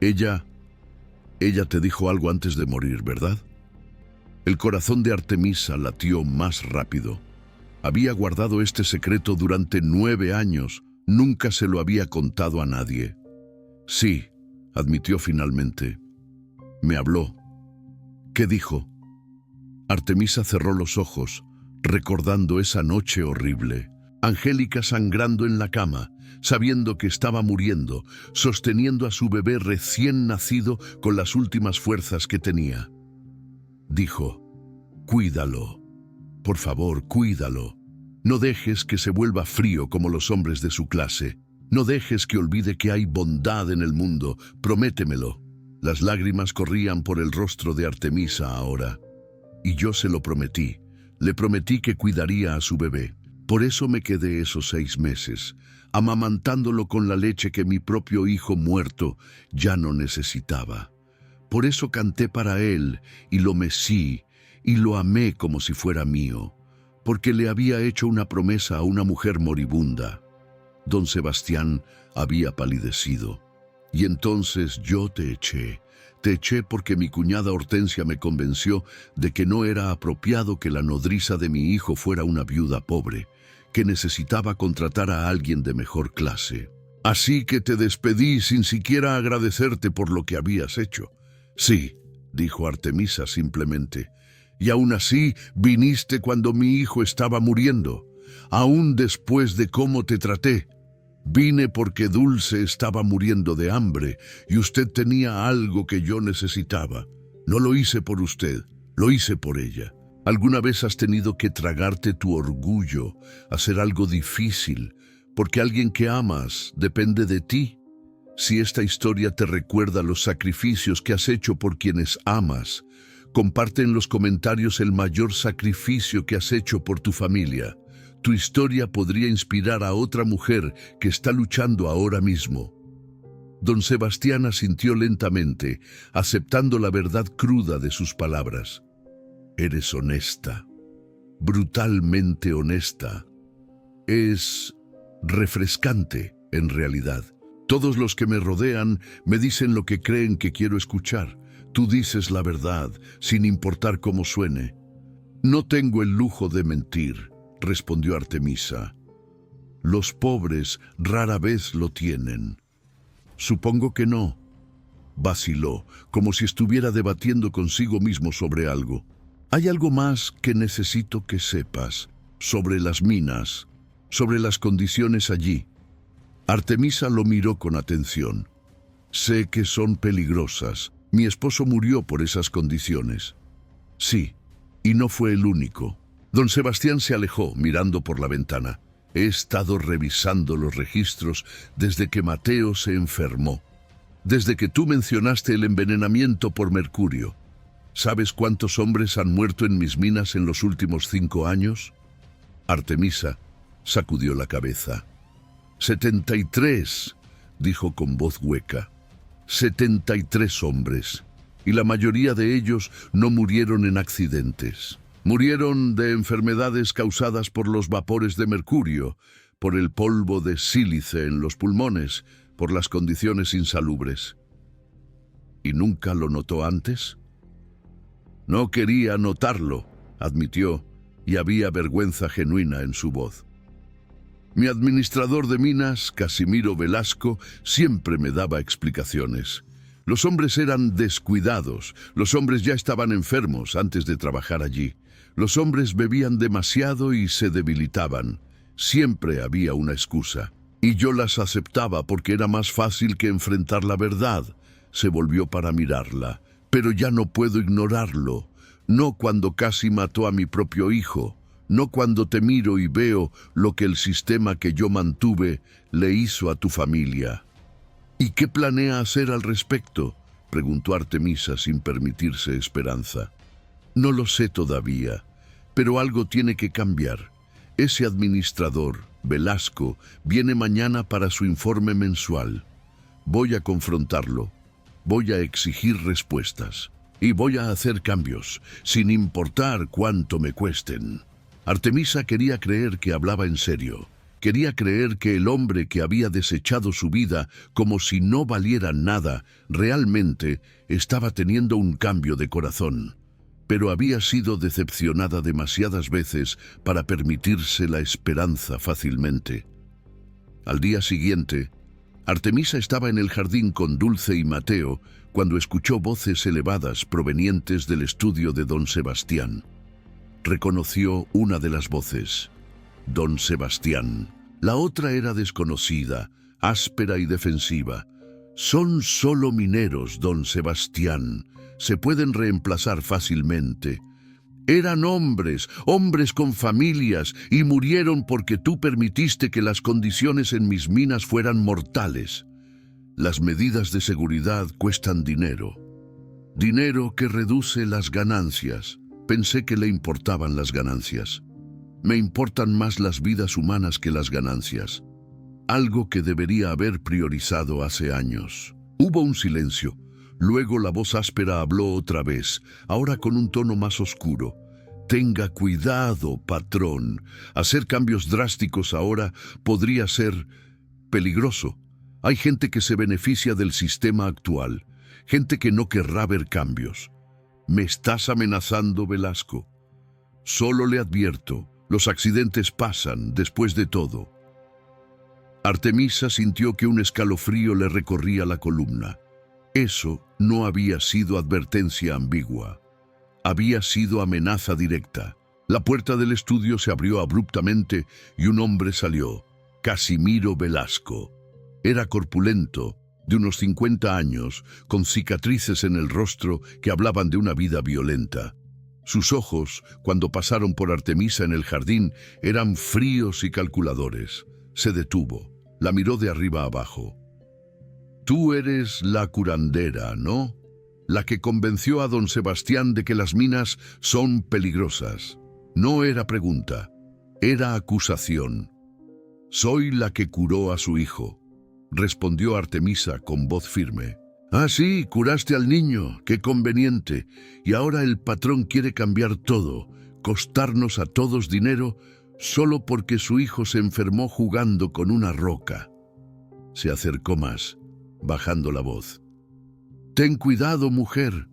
ella te dijo algo antes de morir, ¿verdad? El corazón de Artemisa latió más rápido. Había guardado este secreto durante 9 años. Nunca se lo había contado a nadie. Sí, admitió finalmente. Me habló. ¿Qué dijo? Artemisa cerró los ojos, recordando esa noche horrible. Angélica sangrando en la cama, sabiendo que estaba muriendo, sosteniendo a su bebé recién nacido con las últimas fuerzas que tenía. Dijo, cuídalo. Por favor, cuídalo. No dejes que se vuelva frío como los hombres de su clase. No dejes que olvide que hay bondad en el mundo. Prométemelo. Las lágrimas corrían por el rostro de Artemisa ahora. Y yo se lo prometí. Le prometí que cuidaría a su bebé. Por eso me quedé esos 6 meses, amamantándolo con la leche que mi propio hijo muerto ya no necesitaba. Por eso canté para él y lo mecí y lo amé como si fuera mío, porque le había hecho una promesa a una mujer moribunda. Don Sebastián había palidecido. Y entonces yo te eché porque mi cuñada Hortensia me convenció de que no era apropiado que la nodriza de mi hijo fuera una viuda pobre, que necesitaba contratar a alguien de mejor clase. Así que te despedí sin siquiera agradecerte por lo que habías hecho. Sí, dijo Artemisa simplemente. Y aún así viniste cuando mi hijo estaba muriendo, aún después de cómo te traté. Vine porque Dulce estaba muriendo de hambre y usted tenía algo que yo necesitaba. No lo hice por usted, lo hice por ella. ¿Alguna vez has tenido que tragarte tu orgullo, hacer algo difícil, porque alguien que amas depende de ti? Si esta historia te recuerda los sacrificios que has hecho por quienes amas, comparte en los comentarios el mayor sacrificio que has hecho por tu familia. Tu historia podría inspirar a otra mujer que está luchando ahora mismo. Don Sebastián asintió lentamente, aceptando la verdad cruda de sus palabras. Eres honesta, brutalmente honesta. Es refrescante, en realidad. Todos los que me rodean me dicen lo que creen que quiero escuchar. Tú dices la verdad, sin importar cómo suene. No tengo el lujo de mentir, respondió Artemisa. Los pobres rara vez lo tienen. Supongo que no. Vaciló, como si estuviera debatiendo consigo mismo sobre algo. Hay algo más que necesito que sepas, sobre las minas, sobre las condiciones allí. Artemisa lo miró con atención. Sé que son peligrosas. Mi esposo murió por esas condiciones. Sí, y no fue el único. Don Sebastián se alejó, mirando por la ventana. He estado revisando los registros desde que Mateo se enfermó. Desde que tú mencionaste el envenenamiento por mercurio. ¿Sabes cuántos hombres han muerto en mis minas en los últimos 5 años? Artemisa sacudió la cabeza. 73, dijo con voz hueca. 73 hombres, y la mayoría de ellos no murieron en accidentes. Murieron de enfermedades causadas por los vapores de mercurio, por el polvo de sílice en los pulmones, por las condiciones insalubres. ¿Y nunca lo notó antes? No quería notarlo, admitió, y había vergüenza genuina en su voz. Mi administrador de minas, Casimiro Velasco, siempre me daba explicaciones. Los hombres eran descuidados, los hombres ya estaban enfermos antes de trabajar allí. Los hombres bebían demasiado y se debilitaban. Siempre había una excusa. Y yo las aceptaba porque era más fácil que enfrentar la verdad. Se volvió para mirarla. Pero ya no puedo ignorarlo. No cuando casi mató a mi propio hijo. No cuando te miro y veo lo que el sistema que yo mantuve le hizo a tu familia. ¿Y qué planea hacer al respecto?, preguntó Artemisa sin permitirse esperanza. No lo sé todavía, pero algo tiene que cambiar. Ese administrador, Velasco, viene mañana para su informe mensual. Voy a confrontarlo. Voy a exigir respuestas. Y voy a hacer cambios, sin importar cuánto me cuesten. Artemisa quería creer que hablaba en serio. Quería creer que el hombre que había desechado su vida como si no valiera nada, realmente estaba teniendo un cambio de corazón. Pero había sido decepcionada demasiadas veces para permitirse la esperanza fácilmente. Al día siguiente, Artemisa estaba en el jardín con Dulce y Mateo cuando escuchó voces elevadas provenientes del estudio de don Sebastián. Reconoció una de las voces. Don Sebastián. La otra era desconocida, áspera y defensiva. Son solo mineros, don Sebastián. Se pueden reemplazar fácilmente. Eran hombres, hombres con familias, y murieron porque tú permitiste que las condiciones en mis minas fueran mortales. Las medidas de seguridad cuestan dinero. Dinero que reduce las ganancias. Pensé que le importaban las ganancias. Me importan más las vidas humanas que las ganancias. Algo que debería haber priorizado hace años. Hubo un silencio. Luego la voz áspera habló otra vez, ahora con un tono más oscuro. Tenga cuidado, patrón. Hacer cambios drásticos ahora podría ser peligroso. Hay gente que se beneficia del sistema actual. Gente que no querrá ver cambios. Me estás amenazando, Velasco. Solo le advierto. Los accidentes pasan, después de todo. Artemisa sintió que un escalofrío le recorría la columna. Eso no había sido advertencia ambigua. Había sido amenaza directa. La puerta del estudio se abrió abruptamente y un hombre salió. Casimiro Velasco. Era corpulento, de unos 50 años, con cicatrices en el rostro que hablaban de una vida violenta. Sus ojos, cuando pasaron por Artemisa en el jardín, eran fríos y calculadores. Se detuvo, la miró de arriba abajo. Tú eres la curandera, ¿no? La que convenció a don Sebastián de que las minas son peligrosas. No era pregunta, era acusación. Soy la que curó a su hijo, respondió Artemisa con voz firme. Ah, sí, curaste al niño, qué conveniente. Y ahora el patrón quiere cambiar todo, costarnos a todos dinero, solo porque su hijo se enfermó jugando con una roca. Se acercó más, bajando la voz. Ten cuidado, mujer.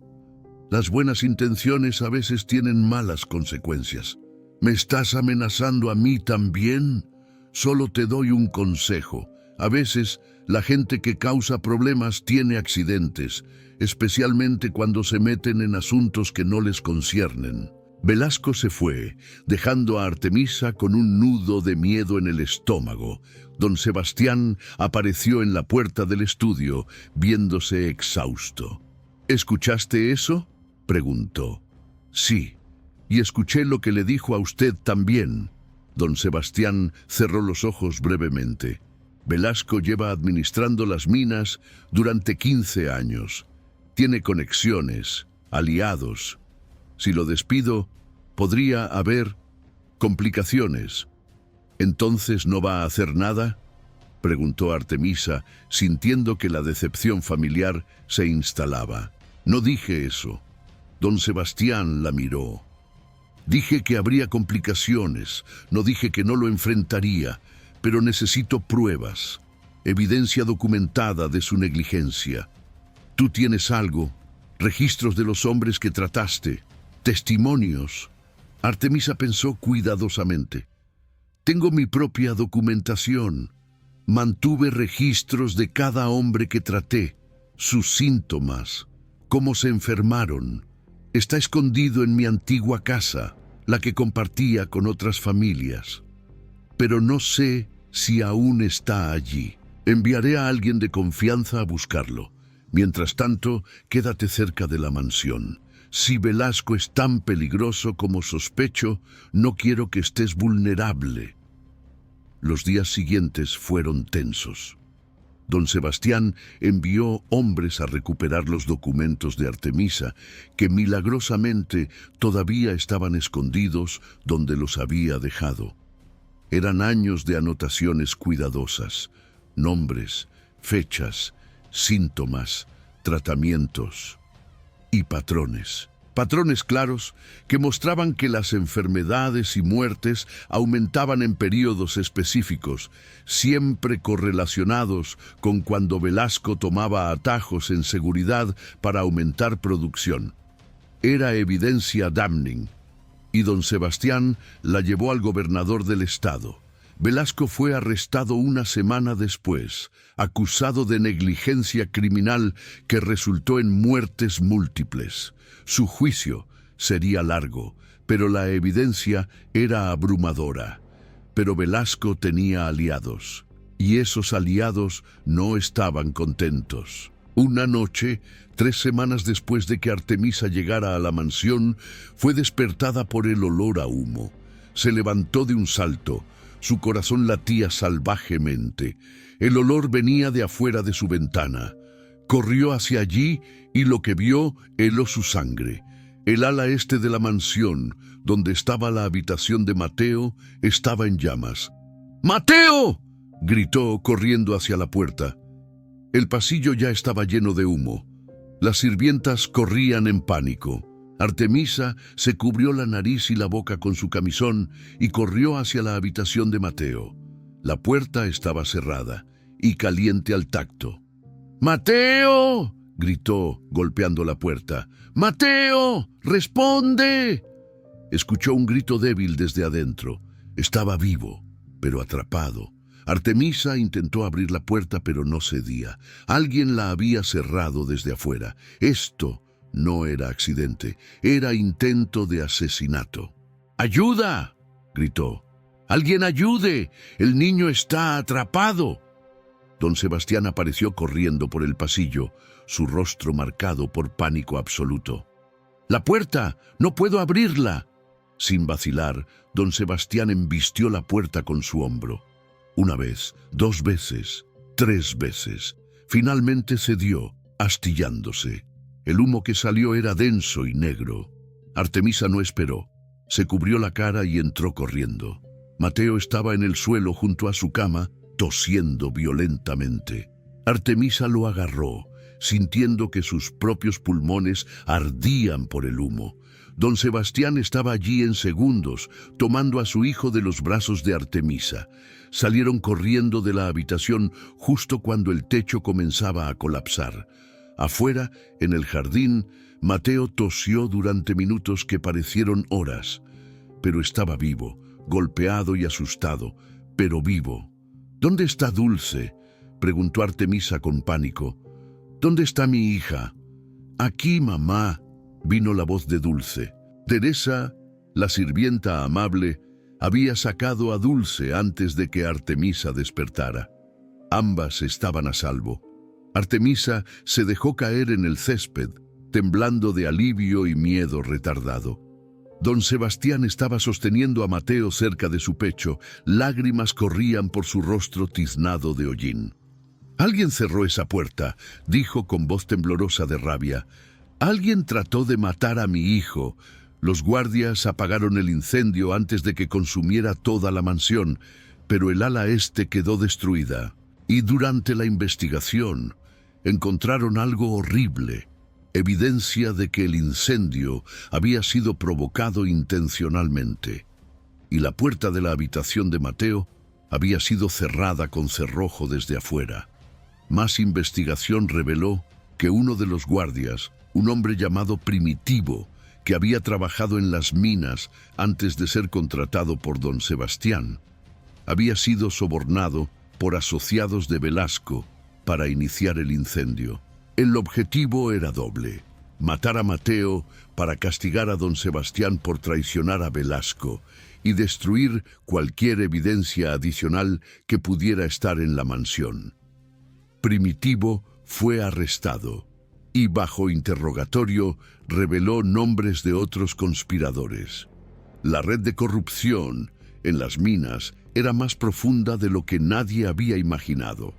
Las buenas intenciones a veces tienen malas consecuencias. ¿Me estás amenazando a mí también? Solo te doy un consejo. A veces, la gente que causa problemas tiene accidentes, especialmente cuando se meten en asuntos que no les conciernen. Velasco se fue, dejando a Artemisa con un nudo de miedo en el estómago. Don Sebastián apareció en la puerta del estudio, viéndose exhausto. ¿Escuchaste eso?, preguntó. Sí, y escuché lo que le dijo a usted también. Don Sebastián cerró los ojos brevemente. Velasco lleva administrando las minas durante 15 años. Tiene conexiones, aliados. Si lo despido, podría haber complicaciones. ¿Entonces no va a hacer nada?, preguntó Artemisa, sintiendo que la decepción familiar se instalaba. No dije eso. Don Sebastián la miró. Dije que habría complicaciones, no dije que no lo enfrentaría, pero necesito pruebas, evidencia documentada de su negligencia. Tú tienes algo, registros de los hombres que trataste, testimonios. Artemisa pensó cuidadosamente. Tengo mi propia documentación. Mantuve registros de cada hombre que traté, sus síntomas, cómo se enfermaron. Está escondido en mi antigua casa, la que compartía con otras familias. Pero no sé si aún está allí. Enviaré a alguien de confianza a buscarlo. Mientras tanto, quédate cerca de la mansión. Si Velasco es tan peligroso como sospecho, no quiero que estés vulnerable. Los días siguientes fueron tensos. Don Sebastián envió hombres a recuperar los documentos de Artemisa, que milagrosamente todavía estaban escondidos donde los había dejado. Eran años de anotaciones cuidadosas, nombres, fechas, síntomas, tratamientos y patrones. Patrones claros que mostraban que las enfermedades y muertes aumentaban en periodos específicos, siempre correlacionados con cuando Velasco tomaba atajos en seguridad para aumentar producción. Era evidencia damning, y don Sebastián la llevó al gobernador del estado. Velasco fue arrestado una semana después, acusado de negligencia criminal que resultó en muertes múltiples. Su juicio sería largo, pero la evidencia era abrumadora. Pero Velasco tenía aliados, y esos aliados no estaban contentos. Una noche, 3 semanas después de que Artemisa llegara a la mansión, fue despertada por el olor a humo. Se levantó de un salto. Su corazón latía salvajemente. El olor venía de afuera de su ventana. Corrió hacia allí y lo que vio heló su sangre. El ala este de la mansión, donde estaba la habitación de Mateo, estaba en llamas. ¡Mateo!, gritó corriendo hacia la puerta. El pasillo ya estaba lleno de humo. Las sirvientas corrían en pánico. Artemisa se cubrió la nariz y la boca con su camisón y corrió hacia la habitación de Mateo. La puerta estaba cerrada y caliente al tacto. ¡Mateo!, gritó, golpeando la puerta. ¡Mateo! ¡Responde! Escuchó un grito débil desde adentro. Estaba vivo, pero atrapado. Artemisa intentó abrir la puerta, pero no cedía. Alguien la había cerrado desde afuera. Esto no era accidente, era intento de asesinato. ¡Ayuda!, gritó. ¡Alguien ayude! ¡El niño está atrapado! Don Sebastián apareció corriendo por el pasillo, su rostro marcado por pánico absoluto. ¡La puerta! ¡No puedo abrirla! Sin vacilar, don Sebastián embistió la puerta con su hombro. 1 vez, 2 veces, 3 veces. Finalmente cedió, astillándose. El humo que salió era denso y negro. Artemisa no esperó. Se cubrió la cara y entró corriendo. Mateo estaba en el suelo junto a su cama, tosiendo violentamente. Artemisa lo agarró, sintiendo que sus propios pulmones ardían por el humo. Don Sebastián estaba allí en segundos, tomando a su hijo de los brazos de Artemisa. Salieron corriendo de la habitación justo cuando el techo comenzaba a colapsar. Afuera, en el jardín, Mateo tosió durante minutos que parecieron horas, pero estaba vivo, golpeado y asustado, pero vivo. ¿Dónde está Dulce?, preguntó Artemisa con pánico. ¿Dónde está mi hija? Aquí, mamá, vino la voz de Dulce. Teresa, la sirvienta amable, había sacado a Dulce antes de que Artemisa despertara. Ambas estaban a salvo. Artemisa se dejó caer en el césped, temblando de alivio y miedo retardado. Don Sebastián estaba sosteniendo a Mateo cerca de su pecho. Lágrimas corrían por su rostro tiznado de hollín. «Alguien cerró esa puerta», dijo con voz temblorosa de rabia. «Alguien trató de matar a mi hijo. Los guardias apagaron el incendio antes de que consumiera toda la mansión, pero el ala este quedó destruida. Y durante la investigación encontraron algo horrible, evidencia de que el incendio había sido provocado intencionalmente. Y la puerta de la habitación de Mateo había sido cerrada con cerrojo desde afuera. Más investigación reveló que uno de los guardias, un hombre llamado Primitivo, que había trabajado en las minas antes de ser contratado por don Sebastián, había sido sobornado por asociados de Velasco para iniciar el incendio. El objetivo era doble: matar a Mateo para castigar a don Sebastián por traicionar a Velasco y destruir cualquier evidencia adicional que pudiera estar en la mansión. Primitivo fue arrestado y bajo interrogatorio reveló nombres de otros conspiradores. La red de corrupción en las minas era más profunda de lo que nadie había imaginado.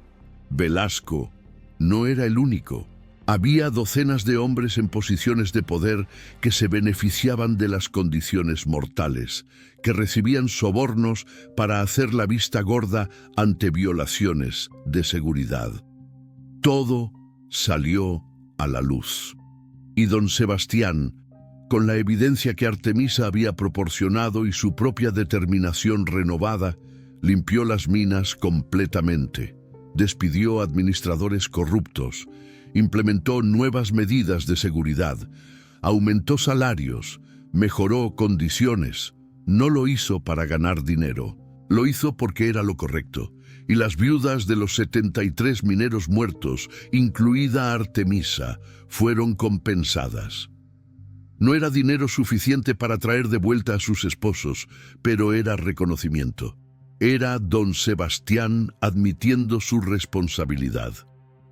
Velasco no era el único. Había docenas de hombres en posiciones de poder que se beneficiaban de las condiciones mortales, que recibían sobornos para hacer la vista gorda ante violaciones de seguridad. Todo salió a la luz. Y don Sebastián, con la evidencia que Artemisa había proporcionado y su propia determinación renovada, limpió las minas completamente, despidió administradores corruptos, implementó nuevas medidas de seguridad, aumentó salarios, mejoró condiciones. No lo hizo para ganar dinero, lo hizo porque era lo correcto. Y las viudas de los 73 mineros muertos, incluida Artemisa, fueron compensadas. No era dinero suficiente para traer de vuelta a sus esposos, pero era reconocimiento. Era don Sebastián admitiendo su responsabilidad.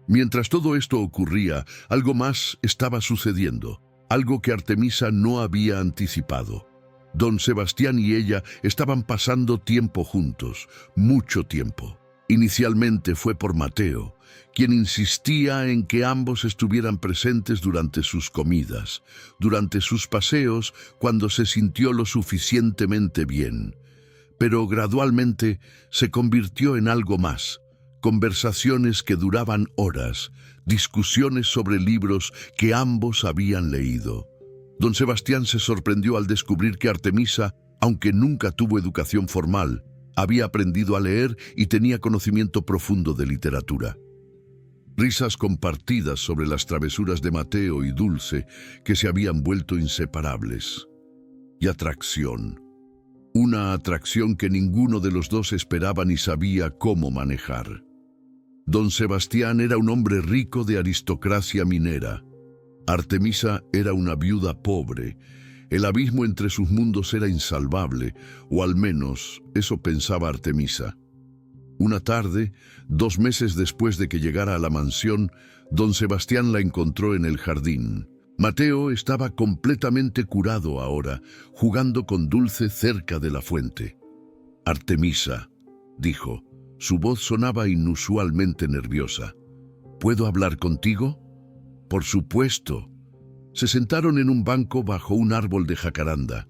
Mientras todo esto ocurría, algo más estaba sucediendo, algo que Artemisa no había anticipado. Don Sebastián y ella estaban pasando tiempo juntos, mucho tiempo. Inicialmente fue por Mateo, quien insistía en que ambos estuvieran presentes durante sus comidas, durante sus paseos, cuando se sintió lo suficientemente bien. Pero gradualmente se convirtió en algo más: conversaciones que duraban horas, discusiones sobre libros que ambos habían leído. Don Sebastián se sorprendió al descubrir que Artemisa, aunque nunca tuvo educación formal, había aprendido a leer y tenía conocimiento profundo de literatura. Risas compartidas sobre las travesuras de Mateo y Dulce, que se habían vuelto inseparables. Y atracción. Una atracción que ninguno de los dos esperaba ni sabía cómo manejar. Don Sebastián era un hombre rico de aristocracia minera. Artemisa era una viuda pobre. El abismo entre sus mundos era insalvable, o al menos eso pensaba Artemisa. Una tarde, 2 meses después de que llegara a la mansión, don Sebastián la encontró en el jardín. Mateo estaba completamente curado ahora, jugando con Dulce cerca de la fuente. «Artemisa», dijo. Su voz sonaba inusualmente nerviosa. «¿Puedo hablar contigo?» «Por supuesto». Se sentaron en un banco bajo un árbol de jacaranda.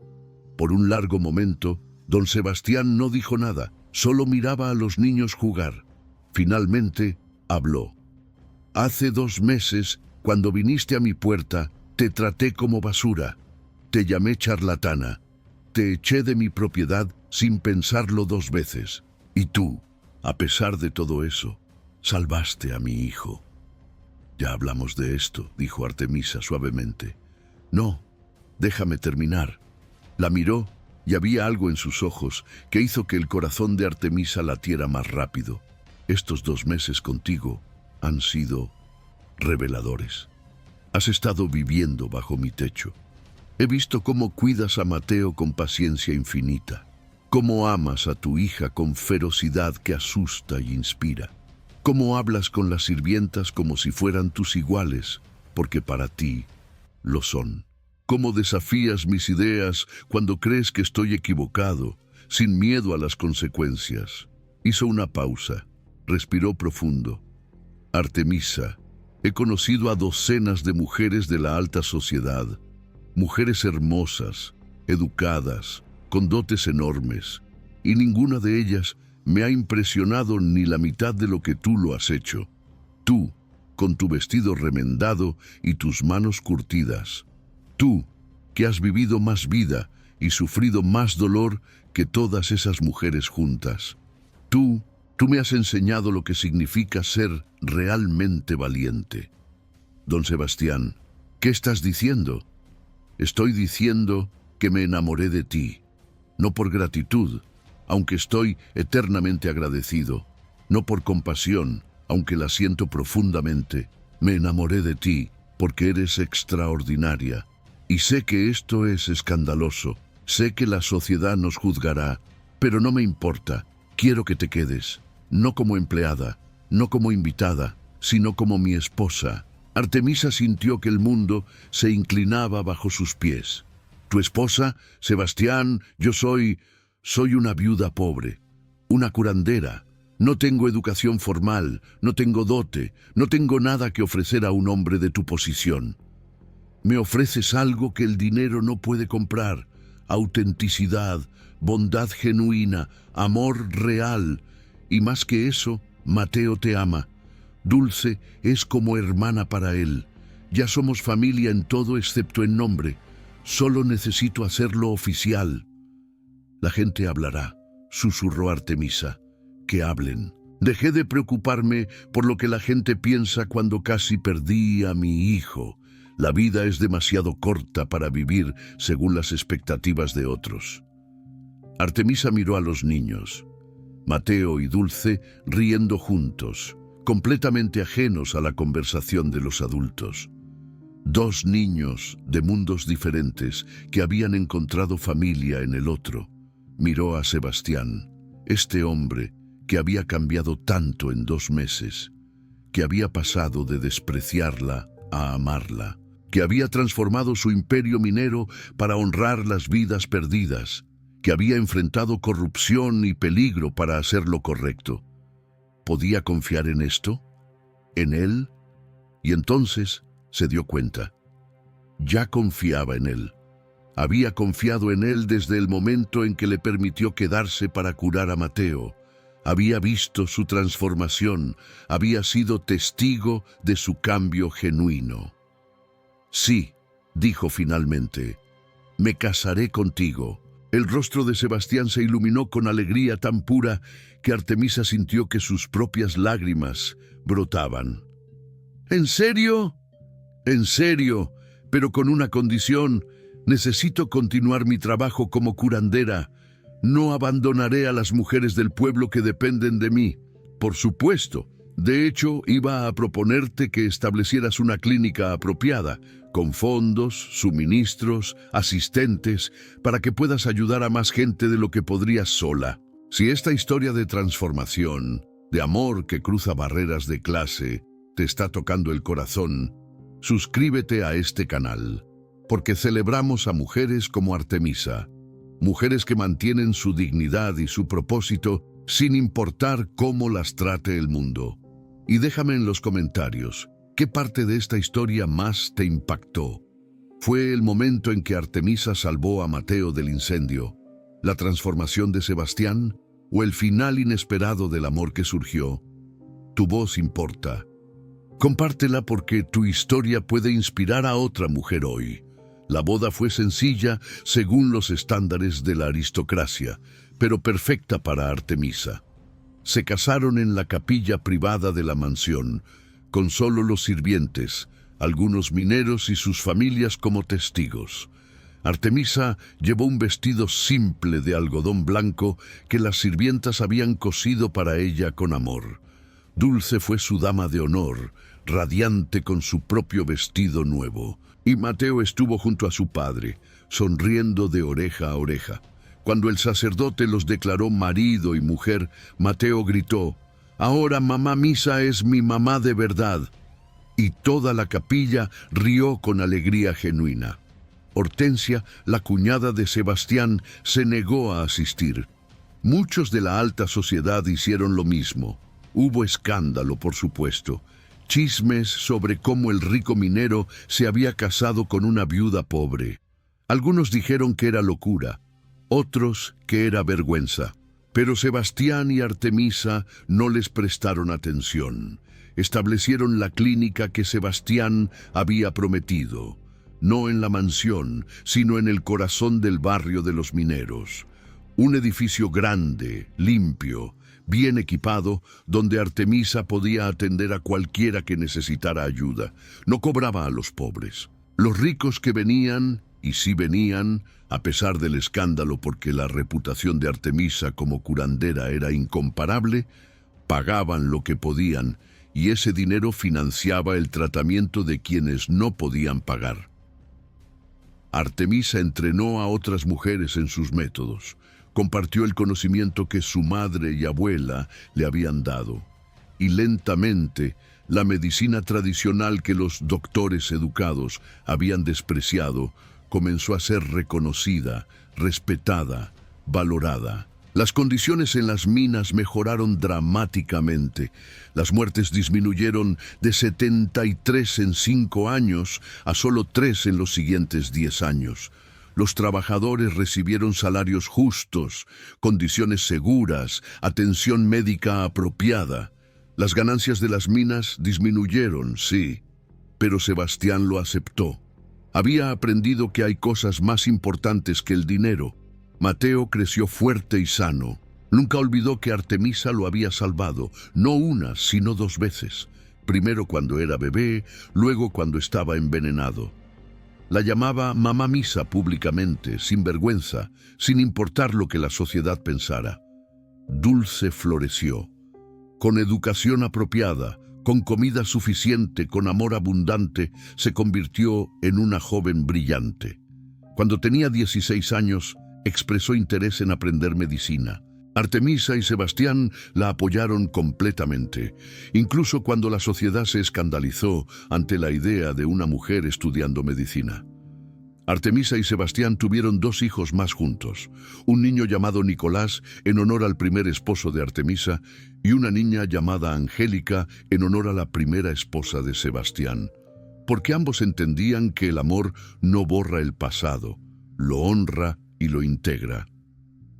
Por un largo momento, don Sebastián no dijo nada, solo miraba a los niños jugar. Finalmente, habló. «Hace 2 meses, cuando viniste a mi puerta, te traté como basura. Te llamé charlatana. Te eché de mi propiedad sin pensarlo 2 veces. Y tú, a pesar de todo eso, salvaste a mi hijo». «Ya hablamos de esto», dijo Artemisa suavemente. «No, déjame terminar». La miró y había algo en sus ojos que hizo que el corazón de Artemisa latiera más rápido. Estos 2 meses contigo han sido reveladores. Has estado viviendo bajo mi techo. He visto cómo cuidas a Mateo con paciencia infinita, cómo amas a tu hija con ferocidad que asusta y inspira, cómo hablas con las sirvientas como si fueran tus iguales, porque para ti lo son. Cómo desafías mis ideas cuando crees que estoy equivocado, sin miedo a las consecuencias. Hizo una pausa, respiró profundo. Artemisa, he conocido a docenas de mujeres de la alta sociedad, mujeres hermosas, educadas, con dotes enormes, y ninguna de ellas me ha impresionado ni la mitad de lo que tú lo has hecho. Tú, con tu vestido remendado y tus manos curtidas. Tú, que has vivido más vida y sufrido más dolor que todas esas mujeres juntas. Tú me has enseñado lo que significa ser realmente valiente. Don Sebastián, ¿qué estás diciendo? Estoy diciendo que me enamoré de ti, no por gratitud, aunque estoy eternamente agradecido, no por compasión, aunque la siento profundamente. Me enamoré de ti porque eres extraordinaria. Y sé que esto es escandaloso, sé que la sociedad nos juzgará, pero no me importa. Quiero que te quedes, no como empleada, no como invitada, sino como mi esposa. Artemisa sintió que el mundo se inclinaba bajo sus pies. Tu esposa, Sebastián, yo soy una viuda pobre, una curandera. No tengo educación formal, no tengo dote, no tengo nada que ofrecer a un hombre de tu posición. Me ofreces algo que el dinero no puede comprar: autenticidad, bondad genuina, amor real. Y más que eso, Mateo te ama. Dulce es como hermana para él. Ya somos familia en todo excepto en nombre. Solo necesito hacerlo oficial. La gente hablará, susurró Artemisa. Que hablen. Dejé de preocuparme por lo que la gente piensa cuando casi perdí a mi hijo. La vida es demasiado corta para vivir según las expectativas de otros. Artemisa miró a los niños, Mateo y Dulce, riendo juntos, completamente ajenos a la conversación de los adultos. 2 niños de mundos diferentes que habían encontrado familia en el otro. Miró a Sebastián, este hombre que había cambiado tanto en 2 meses, que había pasado de despreciarla a amarla, que había transformado su imperio minero para honrar las vidas perdidas, que había enfrentado corrupción y peligro para hacer lo correcto. ¿Podía confiar en esto? ¿En él? Y entonces se dio cuenta. Ya confiaba en él. Había confiado en él desde el momento en que le permitió quedarse para curar a Mateo. Había visto su transformación, había sido testigo de su cambio genuino. Sí, dijo finalmente, me casaré contigo. El rostro de Sebastián se iluminó con alegría tan pura que Artemisa sintió que sus propias lágrimas brotaban. ¿En serio? En serio, pero con una condición. Necesito continuar mi trabajo como curandera. No abandonaré a las mujeres del pueblo que dependen de mí. Por supuesto. De hecho, iba a proponerte que establecieras una clínica apropiada, con fondos, suministros, asistentes, para que puedas ayudar a más gente de lo que podrías sola. Si esta historia de transformación, de amor que cruza barreras de clase, te está tocando el corazón, suscríbete a este canal, porque celebramos a mujeres como Artemisa, mujeres que mantienen su dignidad y su propósito sin importar cómo las trate el mundo. Y déjame en los comentarios, ¿qué parte de esta historia más te impactó? ¿Fue el momento en que Artemisa salvó a Mateo del incendio, la transformación de Sebastián o el final inesperado del amor que surgió? Tu voz importa. Compártela porque tu historia puede inspirar a otra mujer hoy. La boda fue sencilla según los estándares de la aristocracia, pero perfecta para Artemisa. Se casaron en la capilla privada de la mansión, con solo los sirvientes, algunos mineros y sus familias como testigos. Artemisa llevó un vestido simple de algodón blanco que las sirvientas habían cosido para ella con amor. Dulce fue su dama de honor, radiante con su propio vestido nuevo. Y Mateo estuvo junto a su padre, sonriendo de oreja a oreja. Cuando el sacerdote los declaró marido y mujer, Mateo gritó: «Ahora mamá Misa es mi mamá de verdad». Y toda la capilla rió con alegría genuina. Hortensia, la cuñada de Sebastián, se negó a asistir. Muchos de la alta sociedad hicieron lo mismo. Hubo escándalo, por supuesto. Chismes sobre cómo el rico minero se había casado con una viuda pobre. Algunos dijeron que era locura, otros que era vergüenza. Pero Sebastián y Artemisa no les prestaron atención. Establecieron la clínica que Sebastián había prometido, no en la mansión, sino en el corazón del barrio de los mineros. Un edificio grande, limpio, bien equipado, donde Artemisa podía atender a cualquiera que necesitara ayuda. No cobraba a los pobres. Los ricos que venían, y sí venían, a pesar del escándalo porque la reputación de Artemisa como curandera era incomparable, pagaban lo que podían, y ese dinero financiaba el tratamiento de quienes no podían pagar. Artemisa entrenó a otras mujeres en sus métodos. Compartió el conocimiento que su madre y abuela le habían dado. Y lentamente, la medicina tradicional que los doctores educados habían despreciado comenzó a ser reconocida, respetada, valorada. Las condiciones en las minas mejoraron dramáticamente. Las muertes disminuyeron de 73 en 5 años a solo 3 en los siguientes 10 años. Los trabajadores recibieron salarios justos, condiciones seguras, atención médica apropiada. Las ganancias de las minas disminuyeron, sí, pero Sebastián lo aceptó. Había aprendido que hay cosas más importantes que el dinero. Mateo creció fuerte y sano. Nunca olvidó que Artemisa lo había salvado, no una, sino 2 veces. Primero cuando era bebé, luego cuando estaba envenenado. La llamaba mamá Misa públicamente, sin vergüenza, sin importar lo que la sociedad pensara. Dulce floreció. Con educación apropiada, con comida suficiente, con amor abundante, se convirtió en una joven brillante. Cuando tenía 16 años, expresó interés en aprender medicina. Artemisa y Sebastián la apoyaron completamente, incluso cuando la sociedad se escandalizó ante la idea de una mujer estudiando medicina. Artemisa y Sebastián tuvieron 2 hijos más juntos, un niño llamado Nicolás en honor al primer esposo de Artemisa y una niña llamada Angélica en honor a la primera esposa de Sebastián, porque ambos entendían que el amor no borra el pasado, lo honra y lo integra.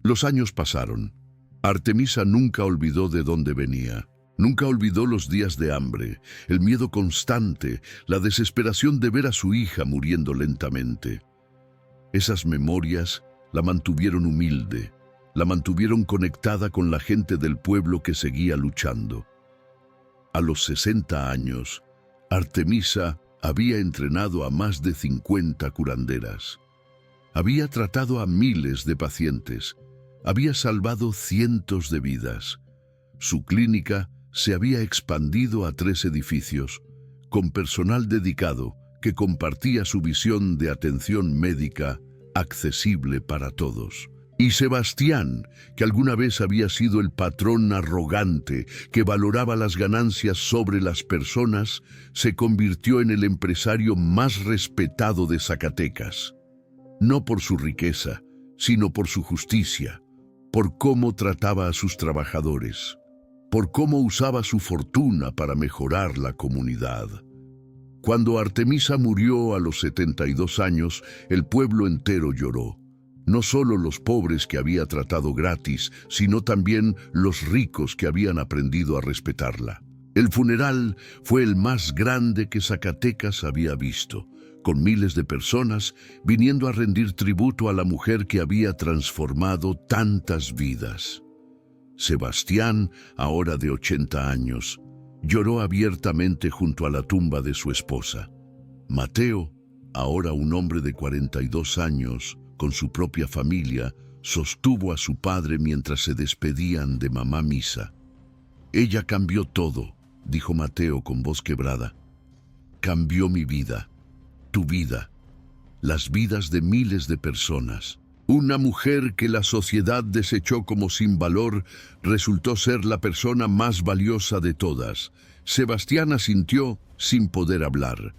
Los años pasaron. Artemisa nunca olvidó de dónde venía. Nunca olvidó los días de hambre, el miedo constante, la desesperación de ver a su hija muriendo lentamente. Esas memorias la mantuvieron humilde, la mantuvieron conectada con la gente del pueblo que seguía luchando. A los 60 años, Artemisa había entrenado a más de 50 curanderas. Había tratado a miles de pacientes, había salvado cientos de vidas. Su clínica se había expandido a 3 edificios, con personal dedicado que compartía su visión de atención médica accesible para todos. Y Sebastián, que alguna vez había sido el patrón arrogante que valoraba las ganancias sobre las personas, se convirtió en el empresario más respetado de Zacatecas. No por su riqueza, sino por su justicia, por cómo trataba a sus trabajadores, por cómo usaba su fortuna para mejorar la comunidad. Cuando Artemisa murió a los 72 años, el pueblo entero lloró. No solo los pobres que había tratado gratis, sino también los ricos que habían aprendido a respetarla. El funeral fue el más grande que Zacatecas había visto, con miles de personas viniendo a rendir tributo a la mujer que había transformado tantas vidas. Sebastián, ahora de 80 años, lloró abiertamente junto a la tumba de su esposa. Mateo, Ahora un hombre de 42 años, con su propia familia, sostuvo a su padre mientras se despedían de mamá Misa. «Ella cambió todo», dijo Mateo con voz quebrada. «Cambió mi vida, tu vida, las vidas de miles de personas. Una mujer que la sociedad desechó como sin valor resultó ser la persona más valiosa de todas». Sebastián asintió sin poder hablar.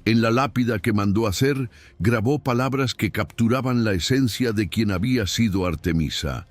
En la lápida que mandó hacer, grabó palabras que capturaban la esencia de quien había sido Artemisa.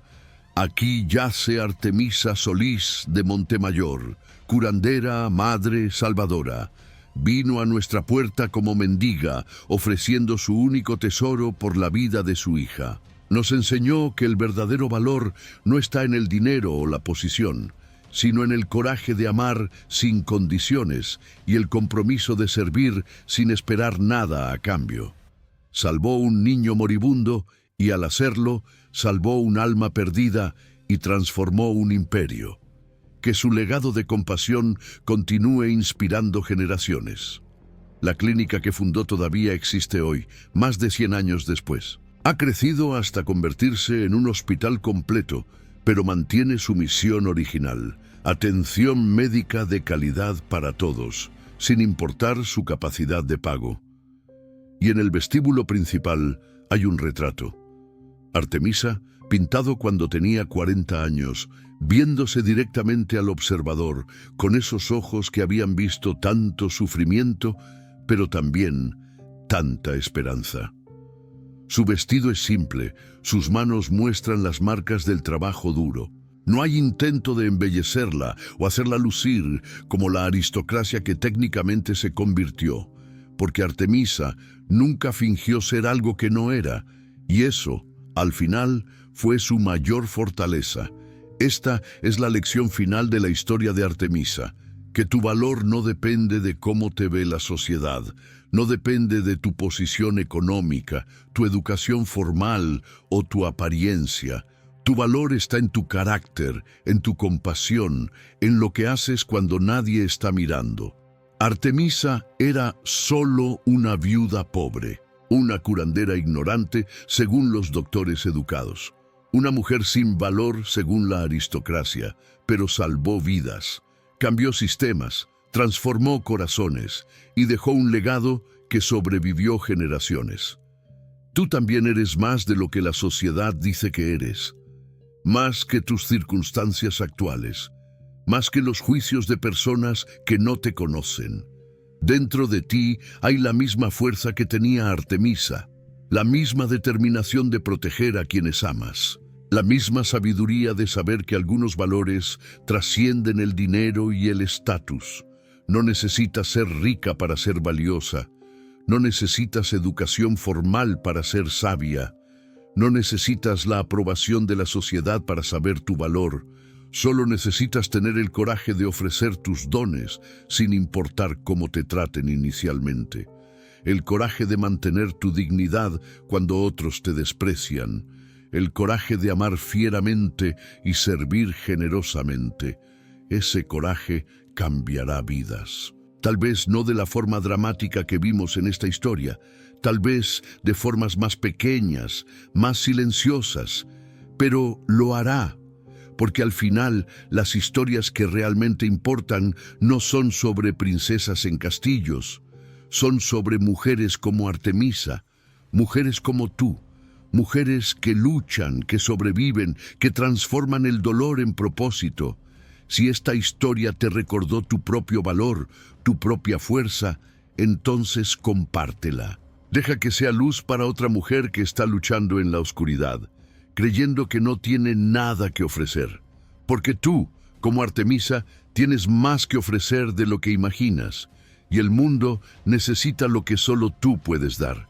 «Aquí yace Artemisa Solís de Montemayor, curandera, madre, salvadora. Vino a nuestra puerta como mendiga, ofreciendo su único tesoro por la vida de su hija. Nos enseñó que el verdadero valor no está en el dinero o la posición, sino en el coraje de amar sin condiciones y el compromiso de servir sin esperar nada a cambio. Salvó un niño moribundo y al hacerlo, salvó un alma perdida y transformó un imperio. Que su legado de compasión continúe inspirando generaciones». La clínica que fundó todavía existe hoy, más de 100 años después. Ha crecido hasta convertirse en un hospital completo, pero mantiene su misión original: atención médica de calidad para todos, sin importar su capacidad de pago. Y en el vestíbulo principal hay un retrato. Artemisa, pintado cuando tenía 40 años, viéndose directamente al observador, con esos ojos que habían visto tanto sufrimiento, pero también tanta esperanza. Su vestido es simple, sus manos muestran las marcas del trabajo duro. No hay intento de embellecerla o hacerla lucir como la aristocracia que técnicamente se convirtió, porque Artemisa nunca fingió ser algo que no era, y eso, al final, fue su mayor fortaleza. Esta es la lección final de la historia de Artemisa, que tu valor no depende de cómo te ve la sociedad, no depende de tu posición económica, tu educación formal o tu apariencia. Tu valor está en tu carácter, en tu compasión, en lo que haces cuando nadie está mirando. Artemisa era solo una viuda pobre, una curandera ignorante según los doctores educados, una mujer sin valor según la aristocracia, pero salvó vidas, cambió sistemas, transformó corazones y dejó un legado que sobrevivió generaciones. Tú también eres más de lo que la sociedad dice que eres, más que tus circunstancias actuales, más que los juicios de personas que no te conocen. Dentro de ti hay la misma fuerza que tenía Artemisa, la misma determinación de proteger a quienes amas, la misma sabiduría de saber que algunos valores trascienden el dinero y el estatus. No necesitas ser rica para ser valiosa, no necesitas educación formal para ser sabia, no necesitas la aprobación de la sociedad para saber tu valor. Solo necesitas tener el coraje de ofrecer tus dones sin importar cómo te traten inicialmente. El coraje de mantener tu dignidad cuando otros te desprecian. El coraje de amar fieramente y servir generosamente. Ese coraje cambiará vidas. Tal vez no de la forma dramática que vimos en esta historia, tal vez de formas más pequeñas, más silenciosas, pero lo hará. Porque al final las historias que realmente importan no son sobre princesas en castillos, son sobre mujeres como Artemisa, mujeres como tú, mujeres que luchan, que sobreviven, que transforman el dolor en propósito. Si esta historia te recordó tu propio valor, tu propia fuerza, entonces compártela. Deja que sea luz para otra mujer que está luchando en la oscuridad, creyendo que no tiene nada que ofrecer. Porque tú, como Artemisa, tienes más que ofrecer de lo que imaginas, y el mundo necesita lo que solo tú puedes dar.